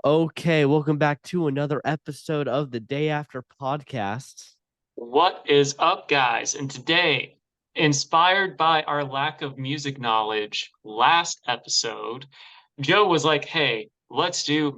Okay, welcome back to another episode of the Day After podcast. What is up, guys? And today, inspired by our lack of music knowledge last episode, Joe was like, hey, let's do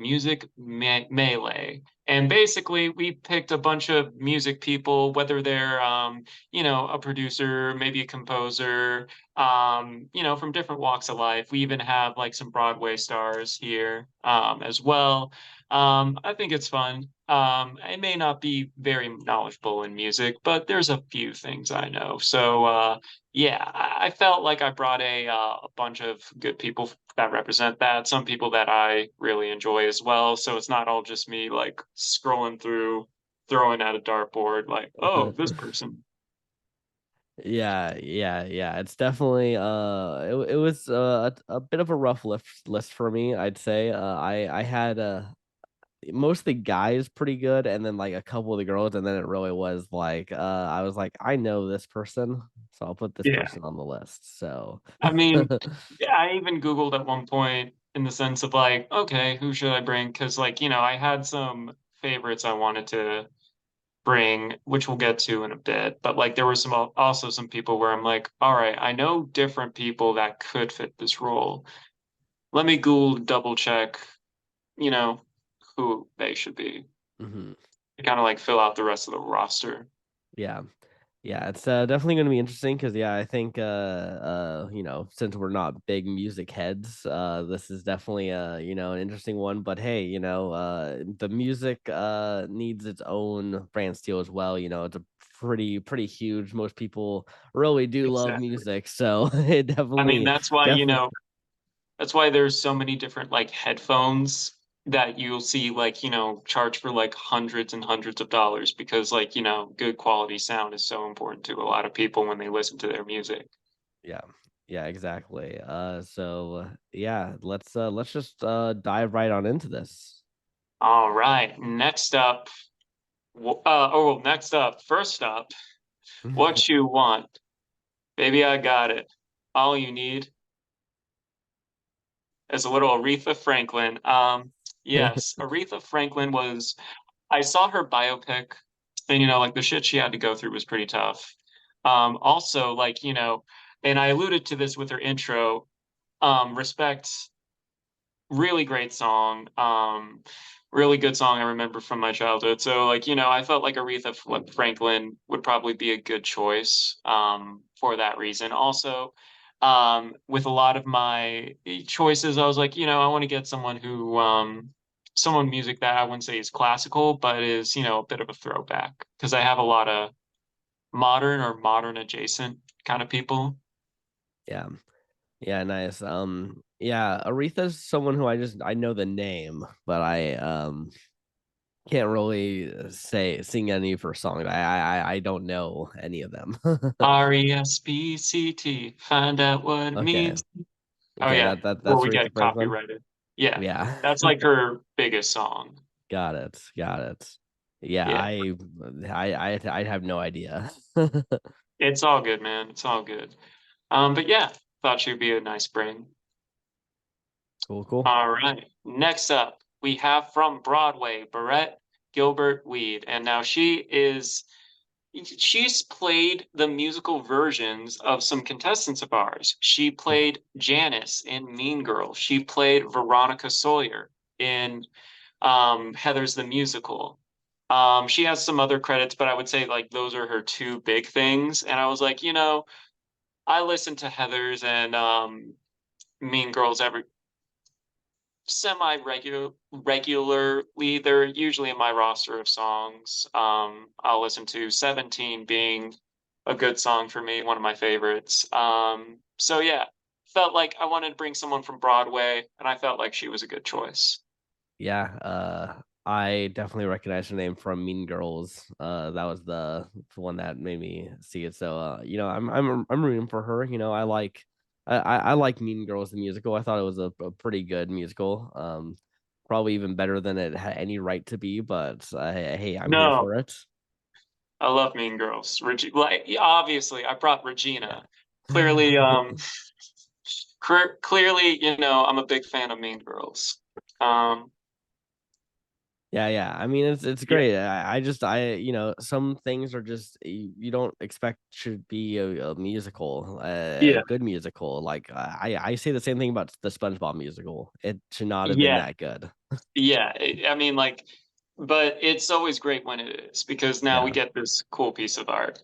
melee. And basically, we picked a bunch of music people, whether they're, a producer, maybe a composer, from different walks of life. We even have like some Broadway stars here, as well. I think it's fun. I may not be very knowledgeable in music, but there's a few things I know. So, yeah, I felt like I brought a bunch of good people that represent that. Some people that I really enjoy as well. So it's not all just me like scrolling through, throwing at a dartboard, like, oh, this person. Yeah. It's definitely it was a bit of a rough list for me, I'd say. I had most of the guys pretty good, and then like a couple of the girls, and then it really was like I was like, I know this person, so I'll put this Yeah. person on the list. So I mean, yeah, I even Googled at one point in the sense of like, okay, who should I bring? Because like, I had some favorites I wanted to bring, which we'll get to in a bit. But like there were also some people where I'm like, all right, I know different people that could fit this role. Let me Google double check, you know, who they should be mhm. to kind of like fill out the rest of the roster. Yeah. Yeah, it's definitely going to be interesting because I think since we're not big music heads, this is definitely an interesting one. But hey, the music needs its own Brantsteele as well. It's a pretty huge. Most people really do love Exactly. music, so it I mean, definitely. that's why there's so many different like headphones that you'll see like, charge for like hundreds and hundreds of dollars because like, good quality sound is so important to a lot of people when they listen to their music. Yeah. Yeah, exactly. So yeah, let's just dive right on into this. All right. Next up, first up, what you want? Baby, I got it. All you need is a little Aretha Franklin. Yes, Aretha Franklin I saw her biopic, and like the shit she had to go through was pretty tough. Also, like, and I alluded to this with her intro, Respect, really great song. Really good song I remember from my childhood. So, like, I felt like Franklin would probably be a good choice, for that reason. Also, with a lot of my choices, I was like, I want to get someone music that I wouldn't say is classical, but is, a bit of a throwback because I have a lot of modern or modern adjacent kind of people. Yeah. Yeah, nice. Yeah, Aretha's someone who I know the name, but I can't really say sing any of her songs. I don't know any of them. RESPCT, find out what it Okay, means. Oh okay, yeah, that's before we Aretha get Franklin. copyrighted. Yeah, Yeah, that's like her biggest song. got it. Yeah, Yeah, I have no idea. it's all good, man. It's all good. But yeah, thought she'd be a nice bring. Cool. All right. Next up, we have from Broadway, Barrett Gilbert Weed. And now she's played the musical versions of some contestants of ours. She played Janice in Mean Girls. She played Veronica Sawyer in Heather's the Musical. She has some other credits, but I would say like those are her two big things. And I was like, I listen to Heather's and Mean Girls every regularly. They're usually in my roster of songs. I'll listen to 17 being a good song for me, one of my favorites. So yeah, felt like I wanted to bring someone from Broadway, and I felt like she was a good choice. Yeah, I definitely recognize her name from Mean Girls. That was the one that made me see it. So, I'm rooting for her. I like Mean Girls the musical. I thought it was a pretty good musical. Probably even better than it had any right to be. But hey, I'm here No, for it. I love Mean Girls. Like obviously, I brought Yeah. Regina. Clearly, clearly, I'm a big fan of Mean Girls. Um, Yeah. I mean, it's Yeah, great. I just some things are just you don't expect should be a musical, a yeah, good musical. Like I say the same thing about the SpongeBob musical. It should not have been yeah, that good. yeah. I mean, like, but it's always great when it is because now we Yeah. get this cool piece of art.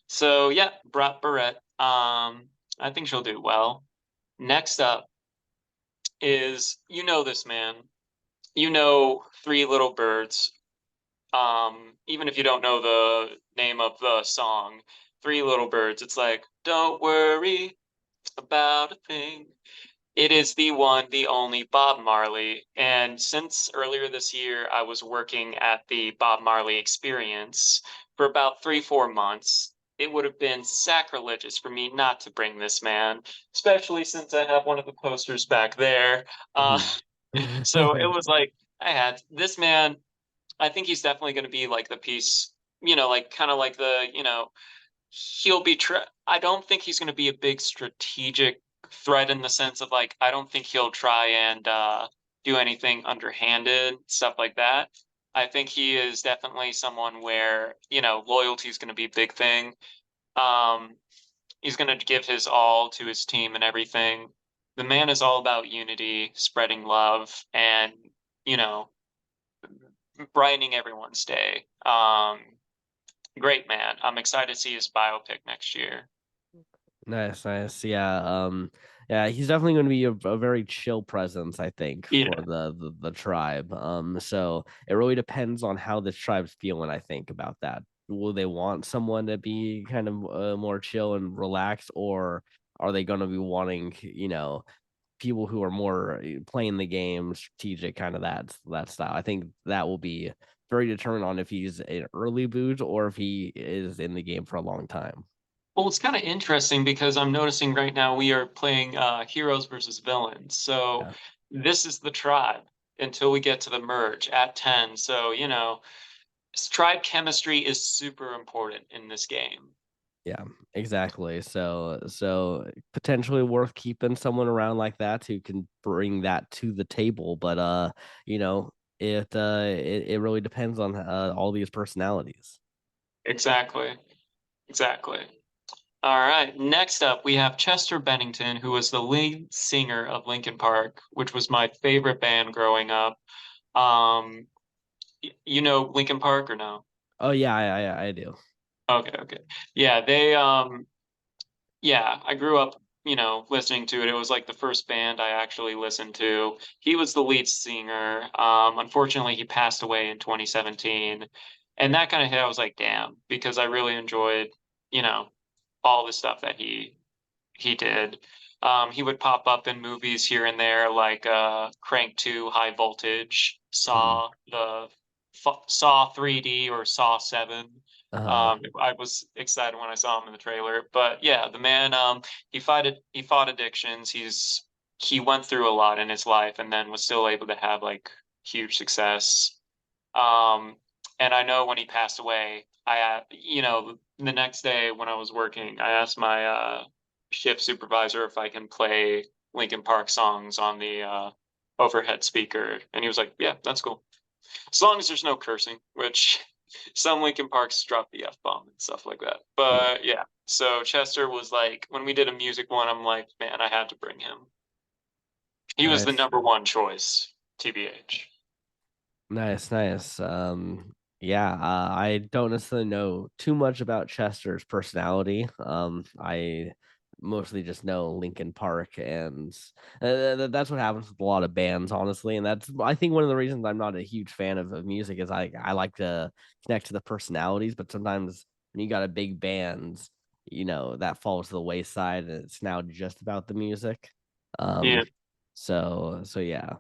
So yeah, Brat Barrett. I think she'll do well. Next up is this man. You know Three Little Birds. Even if you don't know the name of the song, Three Little Birds, it's like, don't worry about a thing. It is the one, the only Bob Marley. And since earlier this year, I was working at the Bob Marley Experience for about 3, 4 months. It would have been sacrilegious for me not to bring this man, especially since I have one of the posters back there. Uh, Mhm. so it was like, I had this man. I think he's definitely going to be like the piece, like kind of like he'll be I don't think he's going to be a big strategic threat in the sense of like I don't think he'll try and do anything underhanded, stuff like that. I think he is definitely someone where, loyalty is going to be a big thing. Um, he's going to give his all to his team and everything. The man is all about unity, spreading love, and, you know, brightening everyone's day. Great man. I'm excited to see his biopic next year. Nice, nice. Yeah, he's definitely going to be a very chill presence, I think, for Yeah, the tribe. So it really depends on how the tribe's feeling, I think, about that. Will they want someone to be kind of more chill and relaxed, or are they going to be wanting, people who are more playing the game, strategic, kind of that style? I think that will be very determined on if he's an early boot or if he is in the game for a long time. well, it's kind of interesting because I'm noticing right now we are playing heroes versus villains. So Yeah. this is the tribe until we get to the merge at 10. So, tribe chemistry is super important in this game. Yeah, exactly. So potentially worth keeping someone around like that who can bring that to the table, but it really depends on all these personalities. Exactly. Exactly. All right. Next up, we have Chester Bennington, who was the lead singer of Linkin Park, which was my favorite band growing up. Um, you know Linkin Park or no? Oh yeah, I do. Okay, okay. Yeah, yeah, I grew up, listening to it. It was like the first band I actually listened to. He was the lead singer. Unfortunately, he passed away in 2017. And that kind of hit, I was like, damn, because I really enjoyed, you know, all the stuff that he did. He would pop up in movies here and there, like Crank 2, High Voltage, Mhm. Saw 3D or Saw 7. Uh, I was excited when I saw him in the trailer. But yeah, the man, he fought addictions. He went through a lot in his life and then was still able to have like huge success. Um, and I know when he passed away, the next day when I was working, I asked my shift supervisor if I can play Linkin Park songs on the overhead speaker, and he was like, "Yeah, that's cool, as long as there's no cursing." Which some Linkin Parks drop the F bomb and stuff like that. yeah, But yeah, so Chester was like, when we did a music one, I'm like, man, I had to bring him. He was the nice. number one choice, TBH. Nice, nice. Yeah, I don't necessarily know too much about Chester's personality. I mostly just know Linkin Park, and that's what happens with a lot of bands, honestly. And that's I think one of the reasons I'm not a huge fan of music is I like to connect to the personalities, but sometimes when you got a big band, that falls to the wayside, and it's now just about the music. Um, Yeah, so yeah.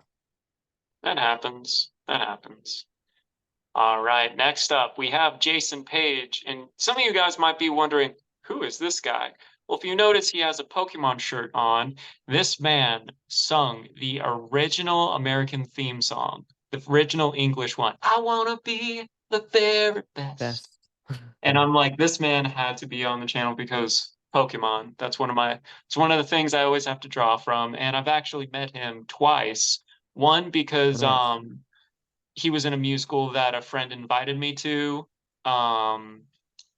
that happens. That happens. All right, next up, we have Jason Page. And some of you guys might be wondering, who is this guy? Well, if you notice, he has a Pokemon shirt on. This man sung the original American theme song, the original English one. I want to be the very best. Best. And I'm like, this man had to be on the channel because Pokemon. It's one of the things I always have to draw from. And I've actually met him twice. One Oh, because nice. he was in a musical that a friend invited me to, um,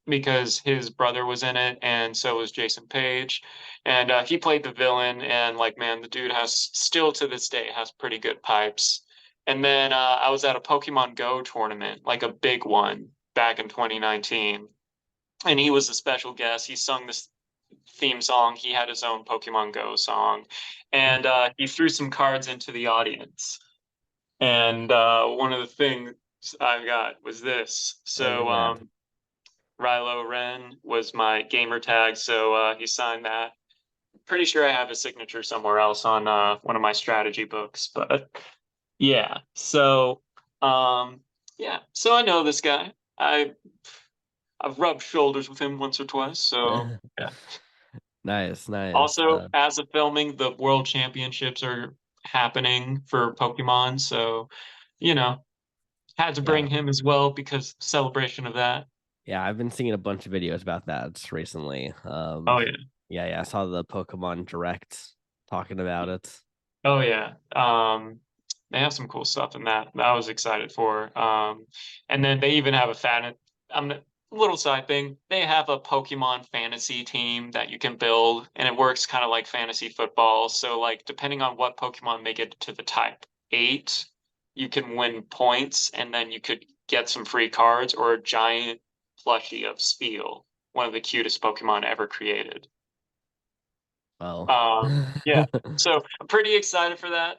because his brother was in it, and so was Jason Page, and he played the villain. And like, man, the dude has still to this day has pretty good pipes. And then I was at a Pokemon Go tournament, like a big one, back in 2019, and he was a special guest. He sung this theme song. He had his own Pokemon Go song, and he threw some cards into the audience. And one of the things I got was this. Oh So man. Rilo Ren was my gamer tag, so he signed that. Pretty sure I have his signature somewhere else on one of my strategy books, but yeah. So um, yeah, so I know this guy. I've rubbed shoulders with him once or twice, so yeah. Nice, nice. Also, as of filming, the World Championships are happening for Pokemon, so you know, had to bring Yeah. him as well because celebration of that. Yeah, I've been seeing a bunch of videos about that recently. Oh yeah. Yeah, yeah, I saw the Pokemon Direct talking about it. Oh yeah. They have some cool stuff in that I was excited for. And then they even have a fan. I'm a little side thing. They have a Pokemon fantasy team that you can build, and it works kind of like fantasy football. So like, depending on what Pokemon make it to the type 8, you can win points, and then you could get some free cards or a giant plushie of Speel, one of the cutest Pokemon ever created. Well, Yeah. So I'm pretty excited for that.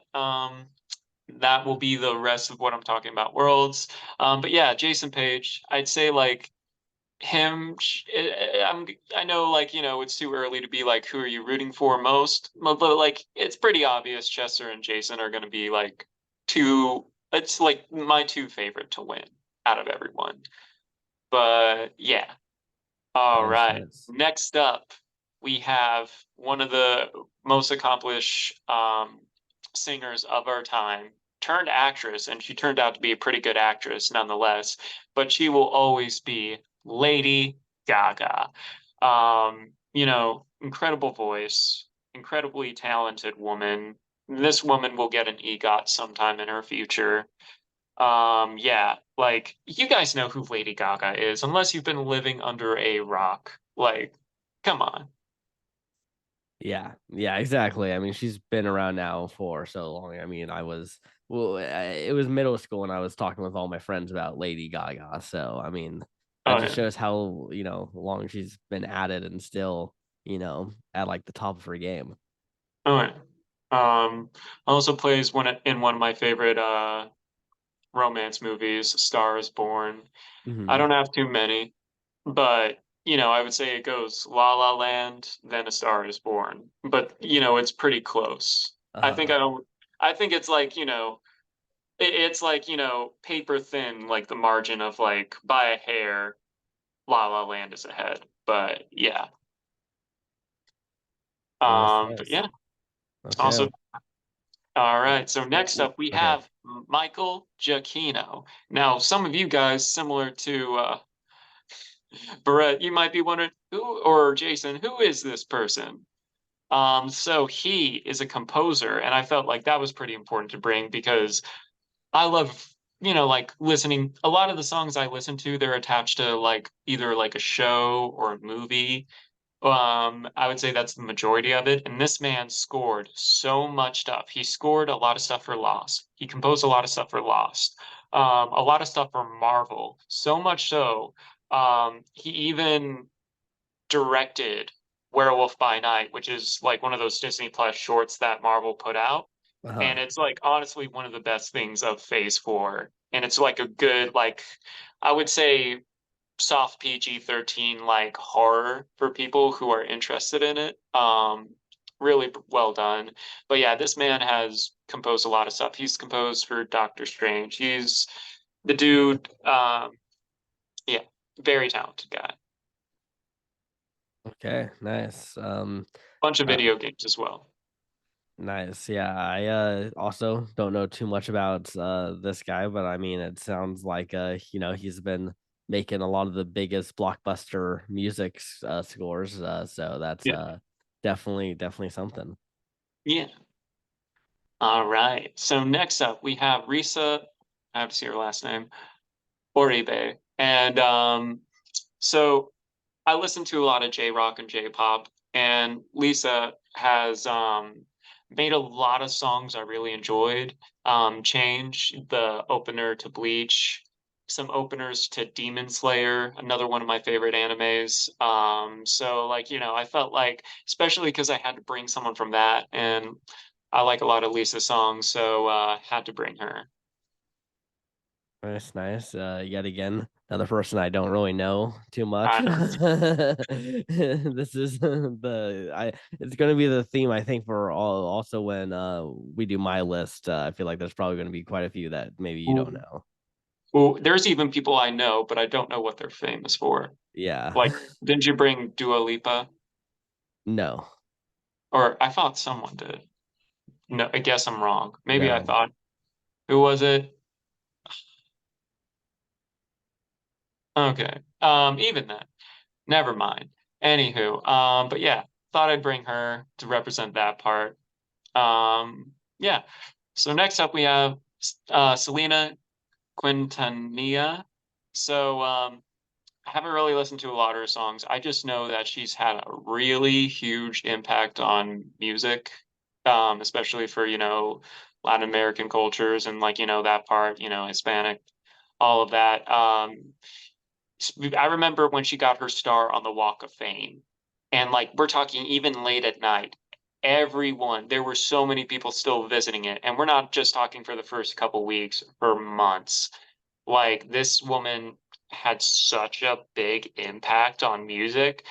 That will be the rest of what I'm talking about worlds. But yeah, Jason Page, I'd say like him. I know like it's too early to be like who are you rooting for most, but like it's pretty obvious Chester and Jason are going to be like two. It's like my two favorite to win out of everyone. But yeah, all nice, right. nice. Next up, we have one of the most accomplished singers of our time, turned actress, and she turned out to be a pretty good actress nonetheless, but she will always be Lady Gaga. Incredible voice, incredibly talented woman. This woman will get an EGOT sometime in her future. Yeah, like you guys know who Lady Gaga is, unless you've been living under a rock. Like, come on. Yeah, yeah, exactly. I mean, she's been around now for so long. I mean, it was middle school and I was talking with all my friends about Lady Gaga. So, I mean, that Oh just yeah. shows how, long she's been at it and still, at like the top of her game. Oh yeah. Also plays in one of my favorite romance movies, Star is Born. I Hmm. don't have too many, but I would say it goes La La Land, then A Star is Born. But it's pretty close. I think Uh, I don't I think it's like, it's like, paper thin, like the margin of like by a hair, La La Land is ahead. But yeah. nice, But nice. yeah. Okay. Also, all right. So next up we Okay. have Michael Giacchino. Now, some of you guys, similar to Barrett, you might be wondering or Jason, who is this person? So he is a composer, and I felt like that was pretty important to bring because I love, like listening. A lot of the songs I listen to, they're attached to like either like a show or a movie. I would say that's the majority of it. And this man scored so much stuff. He scored a lot of stuff for Lost. He composed a lot of stuff for Lost. A lot of stuff for Marvel. So much so, he even directed Werewolf by Night, which is like one of those Disney Plus shorts that Marvel put out. Uh-huh. And it's like honestly one of the best things of Phase 4. And it's like a good, like, I would say soft PG-13 like horror for people who are interested in it. Really well done. But yeah, this man has composed a lot of stuff. He's composed for Doctor Strange. He's the dude. Yeah, very talented guy. Okay. Nice. Bunch of Uh, video games as well. Nice. Yeah, I also don't know too much about this guy, but I mean it sounds like he's been making a lot of the biggest blockbuster music scores, so that's Yeah, definitely something. yeah. All right. So next up we have Risa. I have to see her last name. Oribe. And so I listen to a lot of J rock and J pop, and Lisa has made a lot of songs I really enjoyed. Change, the opener to Bleach, some openers to Demon Slayer, another one of my favorite animes. So like, I felt like, especially because I had to bring someone from that, and I like a lot of Lisa songs, so had to bring her. Nice, nice. Yet again, another person I don't really know too much. I know. This is it's gonna be the theme I think for all also when we do my list. I feel like there's probably gonna be quite a few that maybe you don't Ooh. know. Ooh, there's even people I know, but I don't know what they're famous for. Yeah. Like, didn't you bring Dua Lipa? No, Or I thought someone did. No, I guess I'm wrong. Maybe I no. thought. Who was it? Okay. Even then. Never mind. Anywho, but yeah, thought I'd bring her to represent that part. Yeah. So next up we have Selena Quintanilla. So I haven't really listened to a lot of her songs. I just know that she's had a really huge impact on music, especially for, Latin American cultures and like, that part, Hispanic, all of that. I remember when she got her star on the Walk of Fame, and like we're talking even late at night, there were so many people still visiting it, and we're not just talking for the first couple weeks, for months. Like this woman had such a big impact on music.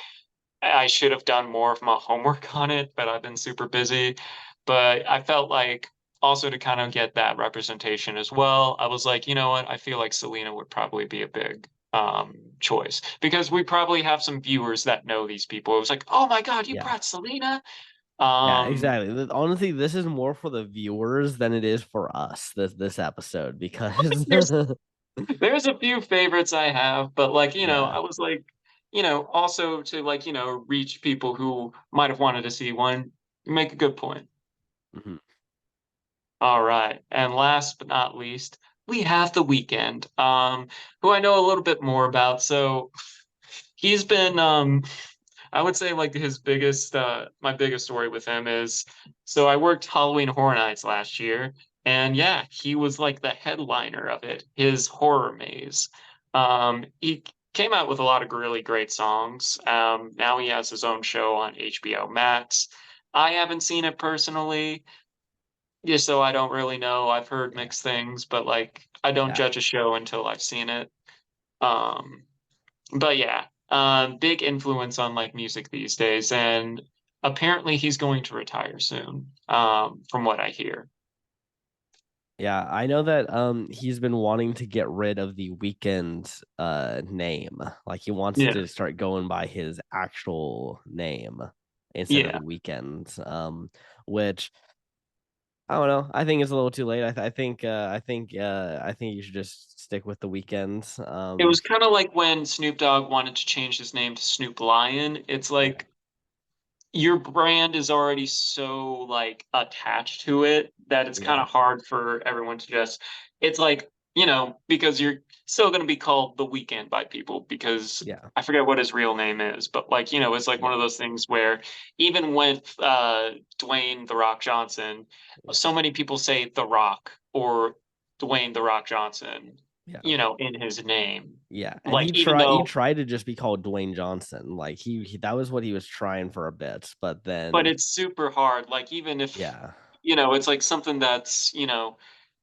I should have done more of my homework on it, but I've been super busy. But I felt like also to kind of get that representation as well, I was like, you know what? I feel like Selena would probably be a big choice because we probably have some viewers that know these people. It was like, oh my God, you Yeah. brought Selena. Yeah, Um, exactly. Honestly, this is more for the viewers than it is for us, this episode, because there's there's a few favorites I have, but like, yeah. I was like, also to like, reach people who might have wanted to see one, you make a good point. Mhm. All right. And last but not least, we have The Weeknd, who I know a little bit more about. So he's been I would say like his biggest my biggest story with him is so I worked Halloween Horror Nights last year, and yeah, he was like the headliner of it, his horror maze. He came out with a lot of really great songs. Now he has his own show on HBO Max. I haven't seen it personally, yeah, so I don't really know. I've heard Yeah. mixed things, but like I don't Yeah. judge a show until I've seen it. Um, but yeah, big influence on like music these days, and apparently he's going to retire soon, from what I hear. Yeah, I know that he's been wanting to get rid of the weekend name. Like he wants Yeah, to start going by his actual name instead of yeah. the weekend. Which I don't know. I think it's a little too late. I think you should just stick with the weekends. It was kind of like when Snoop Dogg wanted to change his name to Snoop Lion. It's Yeah, like your brand is already so like attached to it that it's kind yeah, of hard for everyone to just it's like because you're still going to be called the weekend by people because yeah, I forget what his real name is, but like it's like one of yeah, those things where even with Dwayne the Rock Johnson, yeah, so many people say the Rock or Dwayne the Rock Johnson, yeah. in his name, Yeah, and like even he though tried to just be called Dwayne Johnson. Like he that was what he was trying for a bit, but but then it's super hard. Like even if yeah, it's like something that's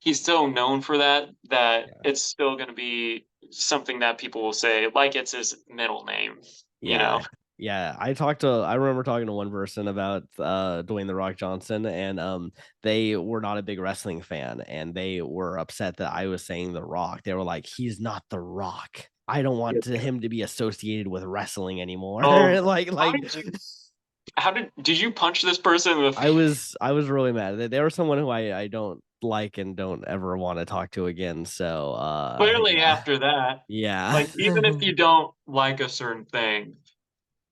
he's so known for that yeah. it's still going to be something that people will say like it's his middle name. You know, Yeah. Yeah, I remember talking to one person about Dwayne the Rock Johnson, and they were not a big wrestling fan, and they were upset that I was saying The Rock. They were like, "He's not The Rock. I don't want him to be associated with wrestling anymore." oh, how like did you did you punch this person in the I was really mad. They were someone who I don't like and don't ever want to talk to again. So clearly yeah. after that, Yeah. like even if you don't like a certain thing,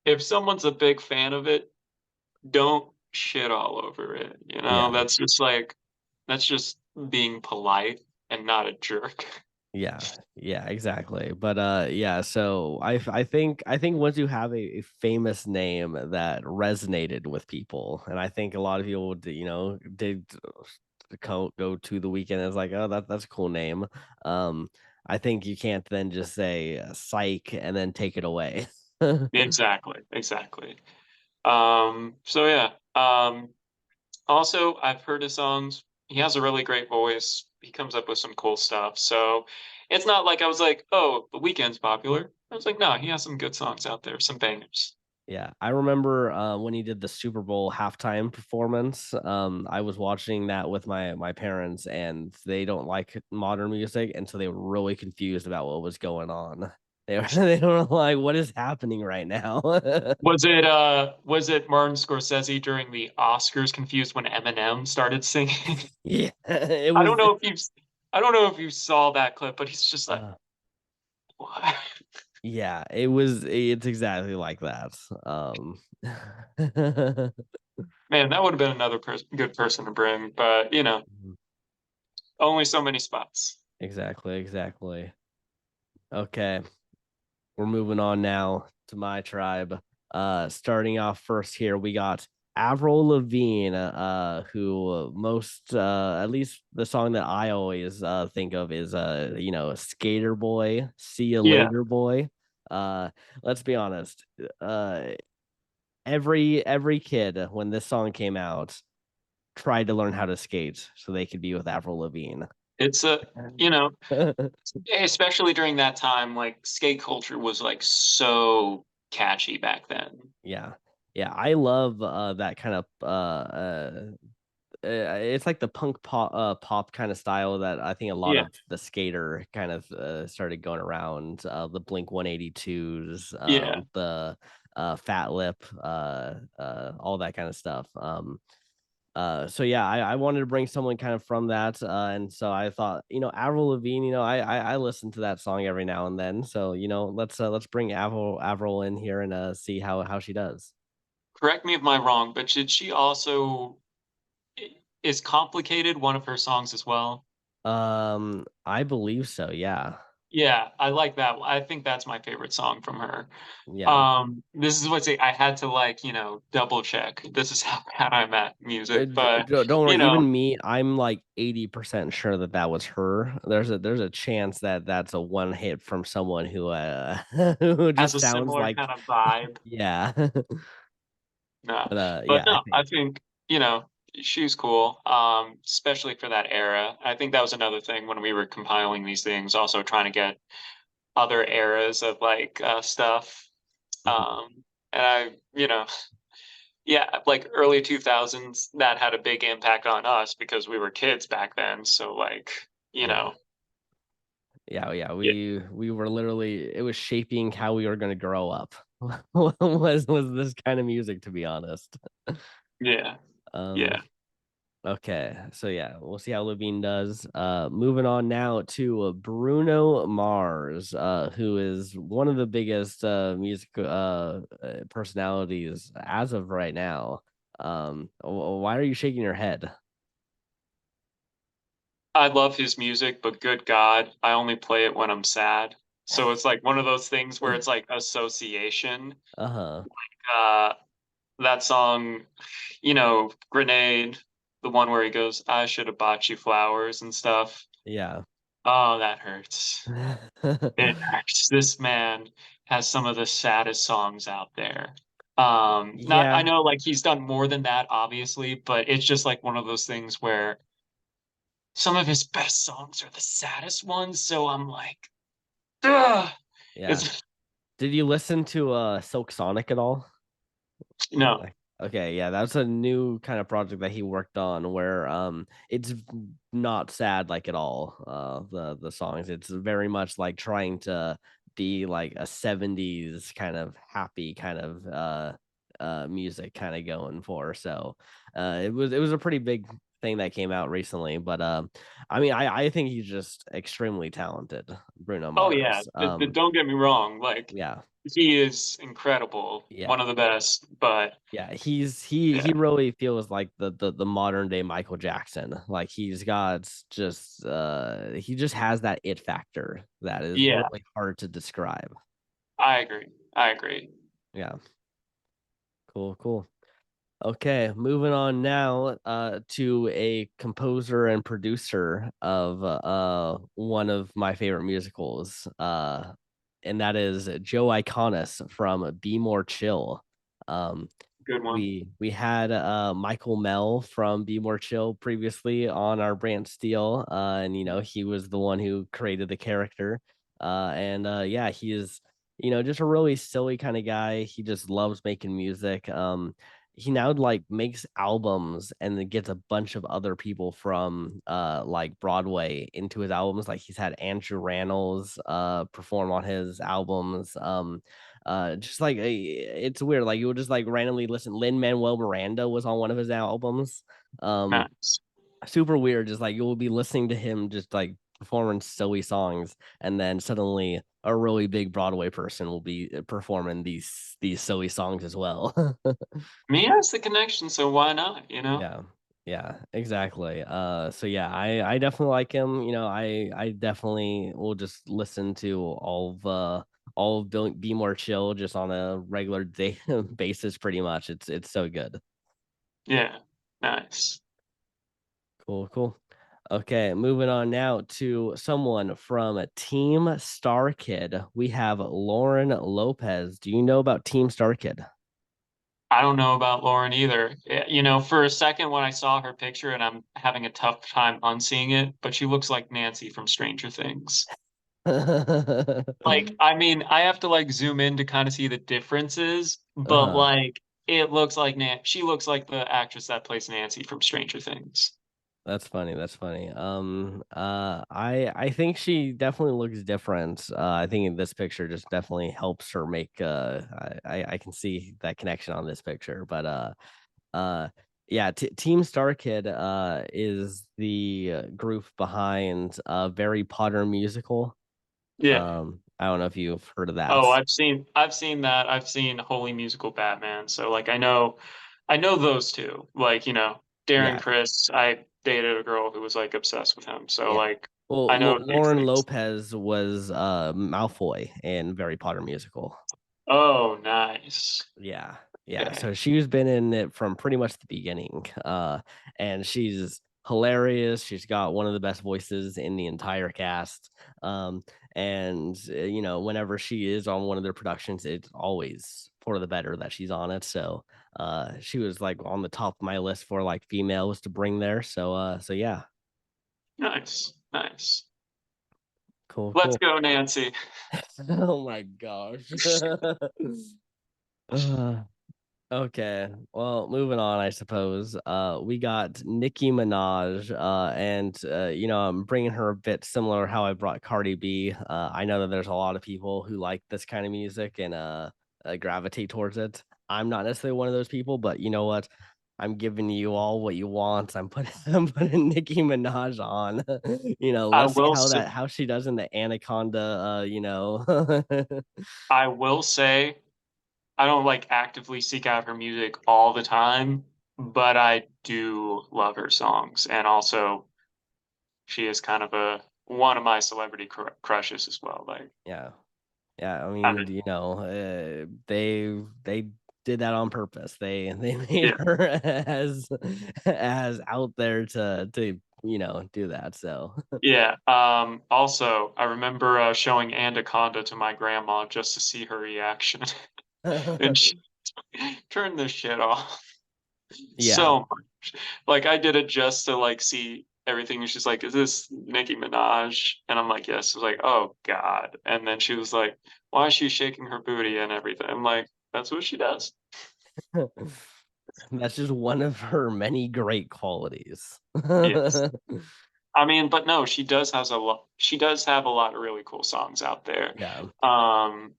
if someone's a big fan of it, don't shit all over it. Yeah. That's just being polite. and not a jerk. Yeah, yeah, exactly. But yeah, so I think once you have a famous name that resonated with people, and I think a lot of people did go to the weekend as like, oh, that's a cool name. Um, I think you can't then just say psych and then take it away. Exactly, exactly. So yeah. Also, I've heard his songs. He has a really great voice. He comes up with some cool stuff. So it's not like I was like, oh, The Weeknd's popular. I was like, no, he has some good songs out there, some bangers. Yeah, I remember when he did the Super Bowl halftime performance. I was watching that with my parents, and they don't like modern music, and so they were really confused about what was going on. They were they were like, "What is happening right now?" Was it Martin Scorsese during the Oscars confused when Eminem started singing? Yeah, it I don't was. know if you I don't know if you saw that clip, but he's just like, Uh, what? yeah, it was. It's exactly like that. Man, that would have been another good person to bring, but only so many spots. exactly, exactly. Okay. We're moving on now to my tribe. Starting off first here, we got Avril Lavigne, who most, at least the song that I always think of is, Skater Boy, See You Yeah, Later Boy. Uh, let's be honest. Uh, every kid when this song came out tried to learn how to skate so they could be with Avril Lavigne. it's a you know especially during that time, like skate culture was like so catchy back then. Yeah. Yeah, I love that kind of it's like the pop kind of style that I think a lot Yeah, of the skater kind of started going around. The Blink 182s, yeah. the Fat Lip, all that kind of stuff. So yeah, I wanted to bring someone kind of from that, and so I thought, Avril Lavigne, I listen to that song every now and then. So let's bring Avril in here and see how she does. Correct me if I'm wrong, but did she also is Complicated one of her songs as well? I believe so. Yeah, Yeah, I like that. I think that's my favorite song from her. yeah. This is what's I had to like, double check. This is how bad I'm at music, but Don't worry. you know, Even me, I'm like 80% sure that that was her. There's a chance that that's a one hit from someone who who has just a sounds similar like kind of vibe. yeah. No, But but yeah, I no, think I think, she's cool, especially for that era. I think that was another thing when we were compiling these things, also trying to get other eras of like stuff. mhm, And yeah, like early 2000s, that had a big impact on us because we were kids back then. So like, you yeah. know, Yeah, yeah, we were literally it was shaping how we were gonna grow up. Was this kind of music, to be honest. yeah, Um yeah. Okay, so yeah, we'll see how Levine does. Moving on now to Bruno Mars, who is one of the biggest music personalities as of right now. Why are you shaking your head? I love his music, but good God, I only play it when I'm sad. So it's like one of those things where it's like association. Uh-huh. Uh, that song, Grenade, the one where he goes, I should have bought you flowers and stuff. Yeah. Oh, that hurts. It hurts. This man has some of the saddest songs out there. Not, I Yeah. know like he's done more than that, obviously, but it's just like one of those things where some of his best songs are the saddest ones. So I'm like, ugh. Yeah. It's Did you listen to Silk Sonic at all? no, Like, okay, yeah, that's a new kind of project that he worked on where it's not sad like at all. The songs, it's very much like trying to be like a 70s kind of happy kind of music kind of going for. So it was a pretty big thing that came out recently, but I mean I think he's just extremely talented, Bruno oh yeah, Mars. don't get me wrong. Like Yeah. he is incredible, Yeah. one of the best. But Yeah, he yeah, really feels like the modern day Michael Jackson. Like he just has that it factor that is yeah, really hard to describe. I agree. I agree. Yeah, cool, cool. Okay, moving on now to a composer and producer of one of my favorite musicals. And that is Joe Iconis from Be More Chill. Um Good one. we had Michael Mell from Be More Chill previously on our Brantsteele, and he was the one who created the character. And yeah, he is just a really silly kind of guy. He just loves making music. He now like makes albums and then gets a bunch of other people from like Broadway into his albums. Like he's had Andrew Rannells perform on his albums. Just like it's weird. Like you would just like randomly listen. Lin Manuel Miranda was on one of his albums. Um, Nice. super weird. Just like you will be listening to him just like performing silly songs, and then suddenly a really big Broadway person will be performing these silly songs as well. Me has the connection, so why not? You know? Yeah. Yeah, exactly. So yeah, I definitely like him. I definitely will just listen to all of Be More Chill just on a regular day basis pretty much. It's so good. Yeah. Nice. Cool, cool. Okay, moving on now to someone from Team Star Kid. We have Lauren Lopez. Do you know about Team Star Kid? I don't know about Lauren either. You know, for a second when I saw her picture, and I'm having a tough time unseeing it, but she looks like Nancy from Stranger Things. Like, I mean, I have to like zoom in to kind of see the differences, but Uh-huh. like it looks like she looks like the actress that plays Nancy from Stranger Things. That's funny. That's funny. I think she definitely looks different. I think in this picture just definitely helps her make. I can see that connection on this picture, but uh, yeah. Team Star Kid is the group behind Harry Potter musical. Yeah. I don't know if you've heard of that. Oh, I've seen that. I've seen Holy Musical Batman. So like I know those two. Like, Darren Yeah, Chris, I dated a girl who was like obsessed with him. So yeah. like Well, I know these Lauren things. Lopez was Malfoy in Harry Potter musical. Oh, nice. Yeah. Yeah. Okay. So she's been in it from pretty much the beginning. And she's hilarious. She's got one of the best voices in the entire cast. And whenever she is on one of their productions, it's always for the better that she's on it. So she was like on the top of my list for like females to bring there. So yeah. Nice. Nice. Cool, Let's cool. go, Nancy. Oh my gosh. Uh, Okay. Well, moving on, I suppose. We got Nicki Minaj, and I'm bringing her a bit similar how I brought Cardi B. I know that there's a lot of people who like this kind of music and gravitate towards it. I'm not necessarily one of those people, but you know what? I'm giving you all what you want. I'm putting I'm putting Nicki Minaj on. I Let's see will how say, how she does in the Anaconda. I will say I don't like actively seek out her music all the time, but I do love her songs. And also she is kind of a one of my celebrity crushes as well. Like, Yeah. Yeah, I I mean, mean, they did that on purpose. They made yeah, her as out there to do that. So yeah. Also, I remember showing Anaconda to my grandma just to see her reaction, and she turned this shit off yeah. so much. Like, I did it just to like see everything. And she's like, "Is this Nicki Minaj?" And I'm like, "Yes." I was like, "Oh God!" And then she was like, "Why is she shaking her booty and everything?" I'm like, "That's what she does." That's just one of her many great qualities. Yes. I mean, but no, she does has a lot. She does have a lot of really cool songs out there. Yeah, Um,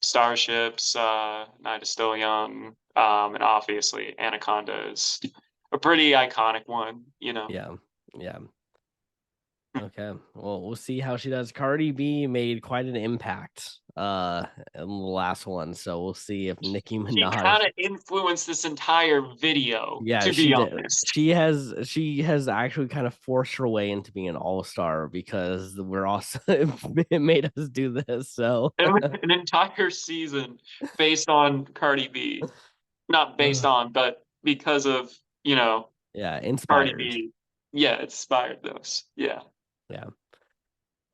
Starships, Night is Still Young, and obviously Anaconda is a pretty iconic one. yeah, yeah. Okay. Well, we'll see how she does. Cardi B made quite an impact in the last one, so we'll see if Nicki She kind Minaj. of influenced this entire video, Yeah, to she be did. honest. She has actually kind of forced her way into being an all-star because we're also it made us do this. So An entire season based on Cardi B. Not based uh, on, but because of, you know, yeah, Cardi inspired. B. Yeah, it inspired those. Yeah. Yeah.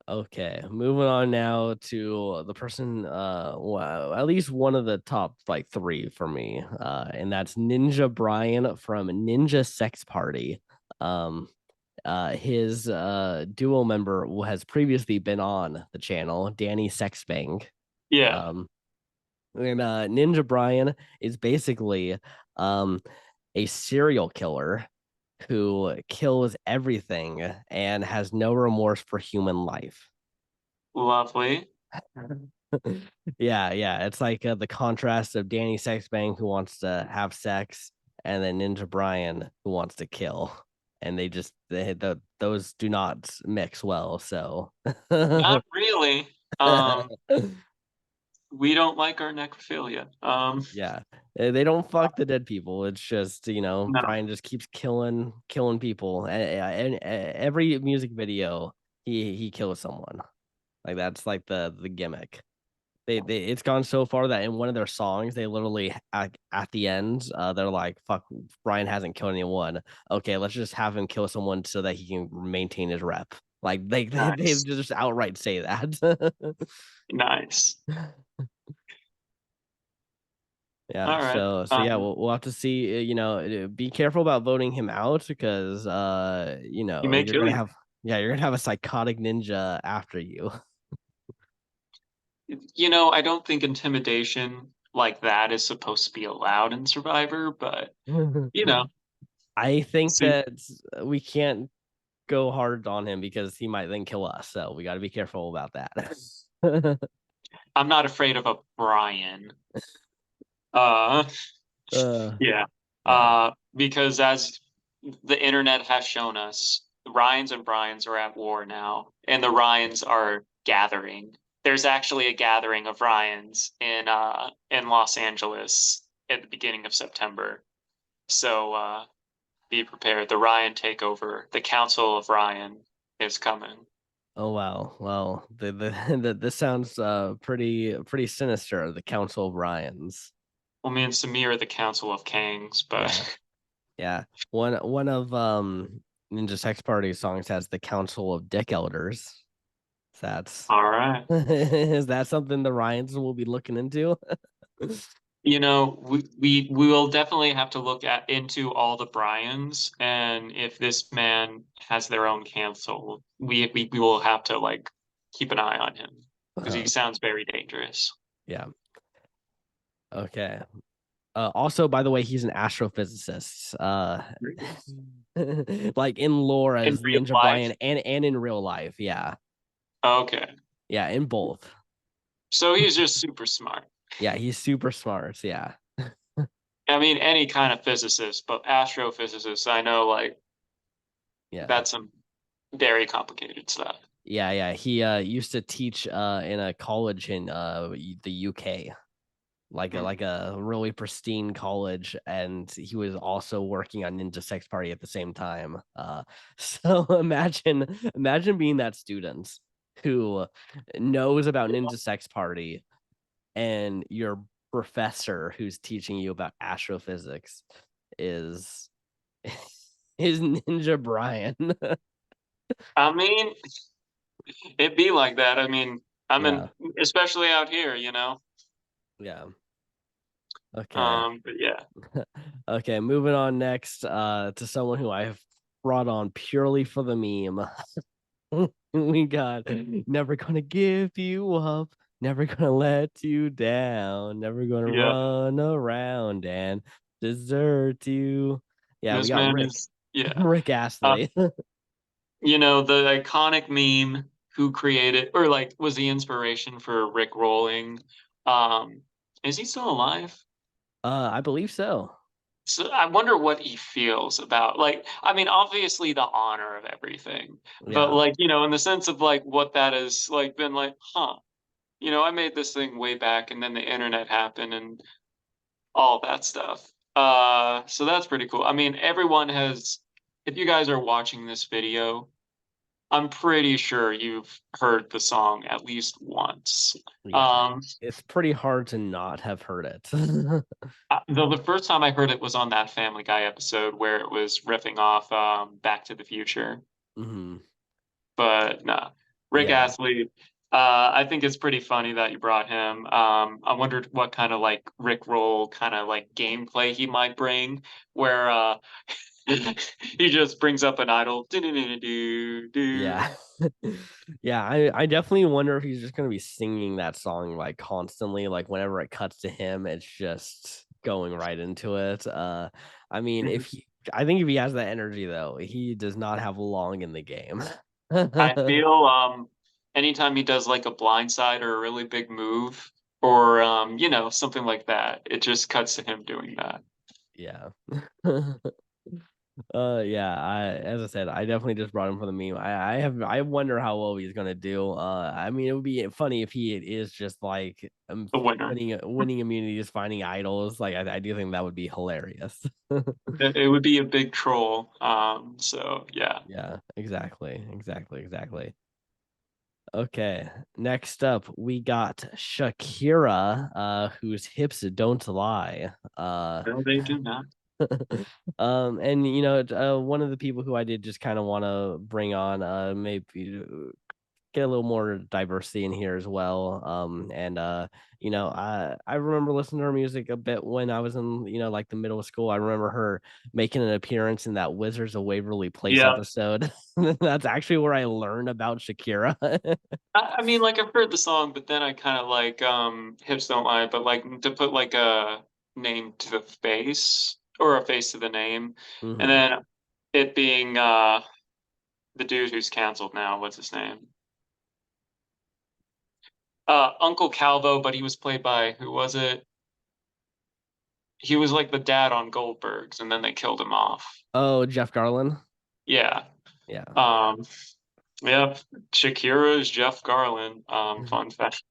Okay, moving on now to the person, well, at least one of the top like three for me, and that's Ninja Brian from Ninja Sex Party. Um, his duo member has previously been on the channel, Danny Sexbang. Yeah. Um, and Ninja Brian is basically um a serial killer who kills everything and has no remorse for human life. Lovely. Yeah, yeah. It's like the contrast of Danny Sexbang who wants to have sex, and then Ninja Brian who wants to kill, and those do not mix well. So, Not really. We don't like our necrophilia. yeah, they don't fuck the dead people. It's just No. Brian just keeps killing people, and every music video he kills someone. Like that's like the gimmick. They it's gone so far that in one of their songs, they literally at the end, they're like, "Fuck, Brian hasn't killed anyone. Okay, let's just have him kill someone so that he can maintain his rep." Like they Nice. just outright say that. Nice. Yeah. All right. So yeah, we'll have to see. Be careful about voting him out because He may you're kill gonna you. have you're gonna have a psychotic ninja after you. I don't think intimidation like that is supposed to be allowed in Survivor, but you know, I think see, that we can't go hard on him because he might then kill us. So we got to be careful about that. I'm not afraid of a Brian. Uh, yeah. Yeah. Because as the internet has shown us, Ryans and Bryans are at war now, and the Ryans are gathering. There's actually a gathering of Ryans in Los Angeles at the beginning of September. So be prepared. The Ryan takeover, the Council of Ryan is coming. Oh wow. Well, this sounds pretty sinister. The Council of Ryans. Well, me and Samir are the Council of Kings, Yeah. but Yeah. One of Ninja Sex Party songs has the Council of Dick Elders. That's all right. is that something the Ryans will be looking into? We will definitely have to look at into all the Bryans, and if this man has their own cancel, we will have to like keep an eye on him because he sounds very dangerous. Yeah. Okay. Also, by the way, he's an astrophysicist. Like in lore In as real Ninja life, Brian and in real life. Yeah. okay. Yeah, in both. So he's just super smart. Yeah, he's super smart. Yeah. I mean, any kind of physicist, but astrophysicist, I know like Yeah. that's some very complicated stuff. Yeah, yeah. He used to teach in a college in the UK. Hmm. Like a really pristine college, and he was also working on Ninja Sex Party at the same time. So imagine being that student who knows about Ninja Sex Party and your professor who's teaching you about astrophysics is is Ninja Brian. I mean, it'd be like that. I mean, I'm Yeah, in, especially out here, you know. yeah. Okay. But yeah, Okay, moving on next to someone who I have brought on purely for the meme. We got never gonna give you up, never gonna let you down, never gonna yeah. run around and desert you. Yeah, we This got man Rick is, yeah. Rick Uh, Astley. the iconic meme who created or like was the inspiration for Rick rolling. Um, is he still alive? I believe so. So I wonder what he feels about like I mean obviously the honor of everything, but Yeah. like in the sense of like what that has like been like, huh? I made this thing way back, and then the internet happened and all that stuff. So that's pretty cool. I mean, everyone has. If you guys are watching this video, I'm pretty sure you've heard the song at least once. Yeah. Um, It's pretty hard to not have heard it. though the first time I heard it was on that Family Guy episode where it was riffing off Back to the Future. Hmm. But nah, Rick Yeah. Astley. I think it's pretty funny that you brought him. I wondered what kind of like Rick roll kind of like gameplay he might bring, where he just brings up an idol. Do. Yeah. Yeah, I definitely wonder if he's just gonna be singing that song, like, constantly, like, whenever it cuts to him, it's just going right into it. I mean, if he I think if he has that energy, though, he does not have long in the game. I feel anytime he does like a blind side or a really big move or something like that, it just cuts to him doing that. Yeah. Yeah, as I said, I definitely just brought him for the meme. I wonder how well he's gonna do. I mean, it would be funny if he is just like The winner. winning immunity, just finding idols. Like I do think that would be hilarious. It would be a big troll. So yeah. Yeah, exactly. Okay, next up we got Shakira, whose hips don't lie. No, they do not. And one of the people who I did just kind of want to bring on, maybe get a little more diversity in here as well. And I remember listening to her music a bit when I was in like the middle of school. I remember her making an appearance in that Wizards of Waverly Place Yeah. episode. That's actually where I learned about Shakira. I mean, like I've heard the song, but then I kind of like hips don't lie, but like to put like a name to the face or a face to the name, and Hmm. then it being the dude who's canceled now. What's his name? Uncle Calvo, but he was played by who was it? He was like the dad on Goldberg's, and then they killed him off. Oh, Jeff Garlin. Yeah. Yeah. Um, yep. Shakira is Jeff Garland. Fun fact.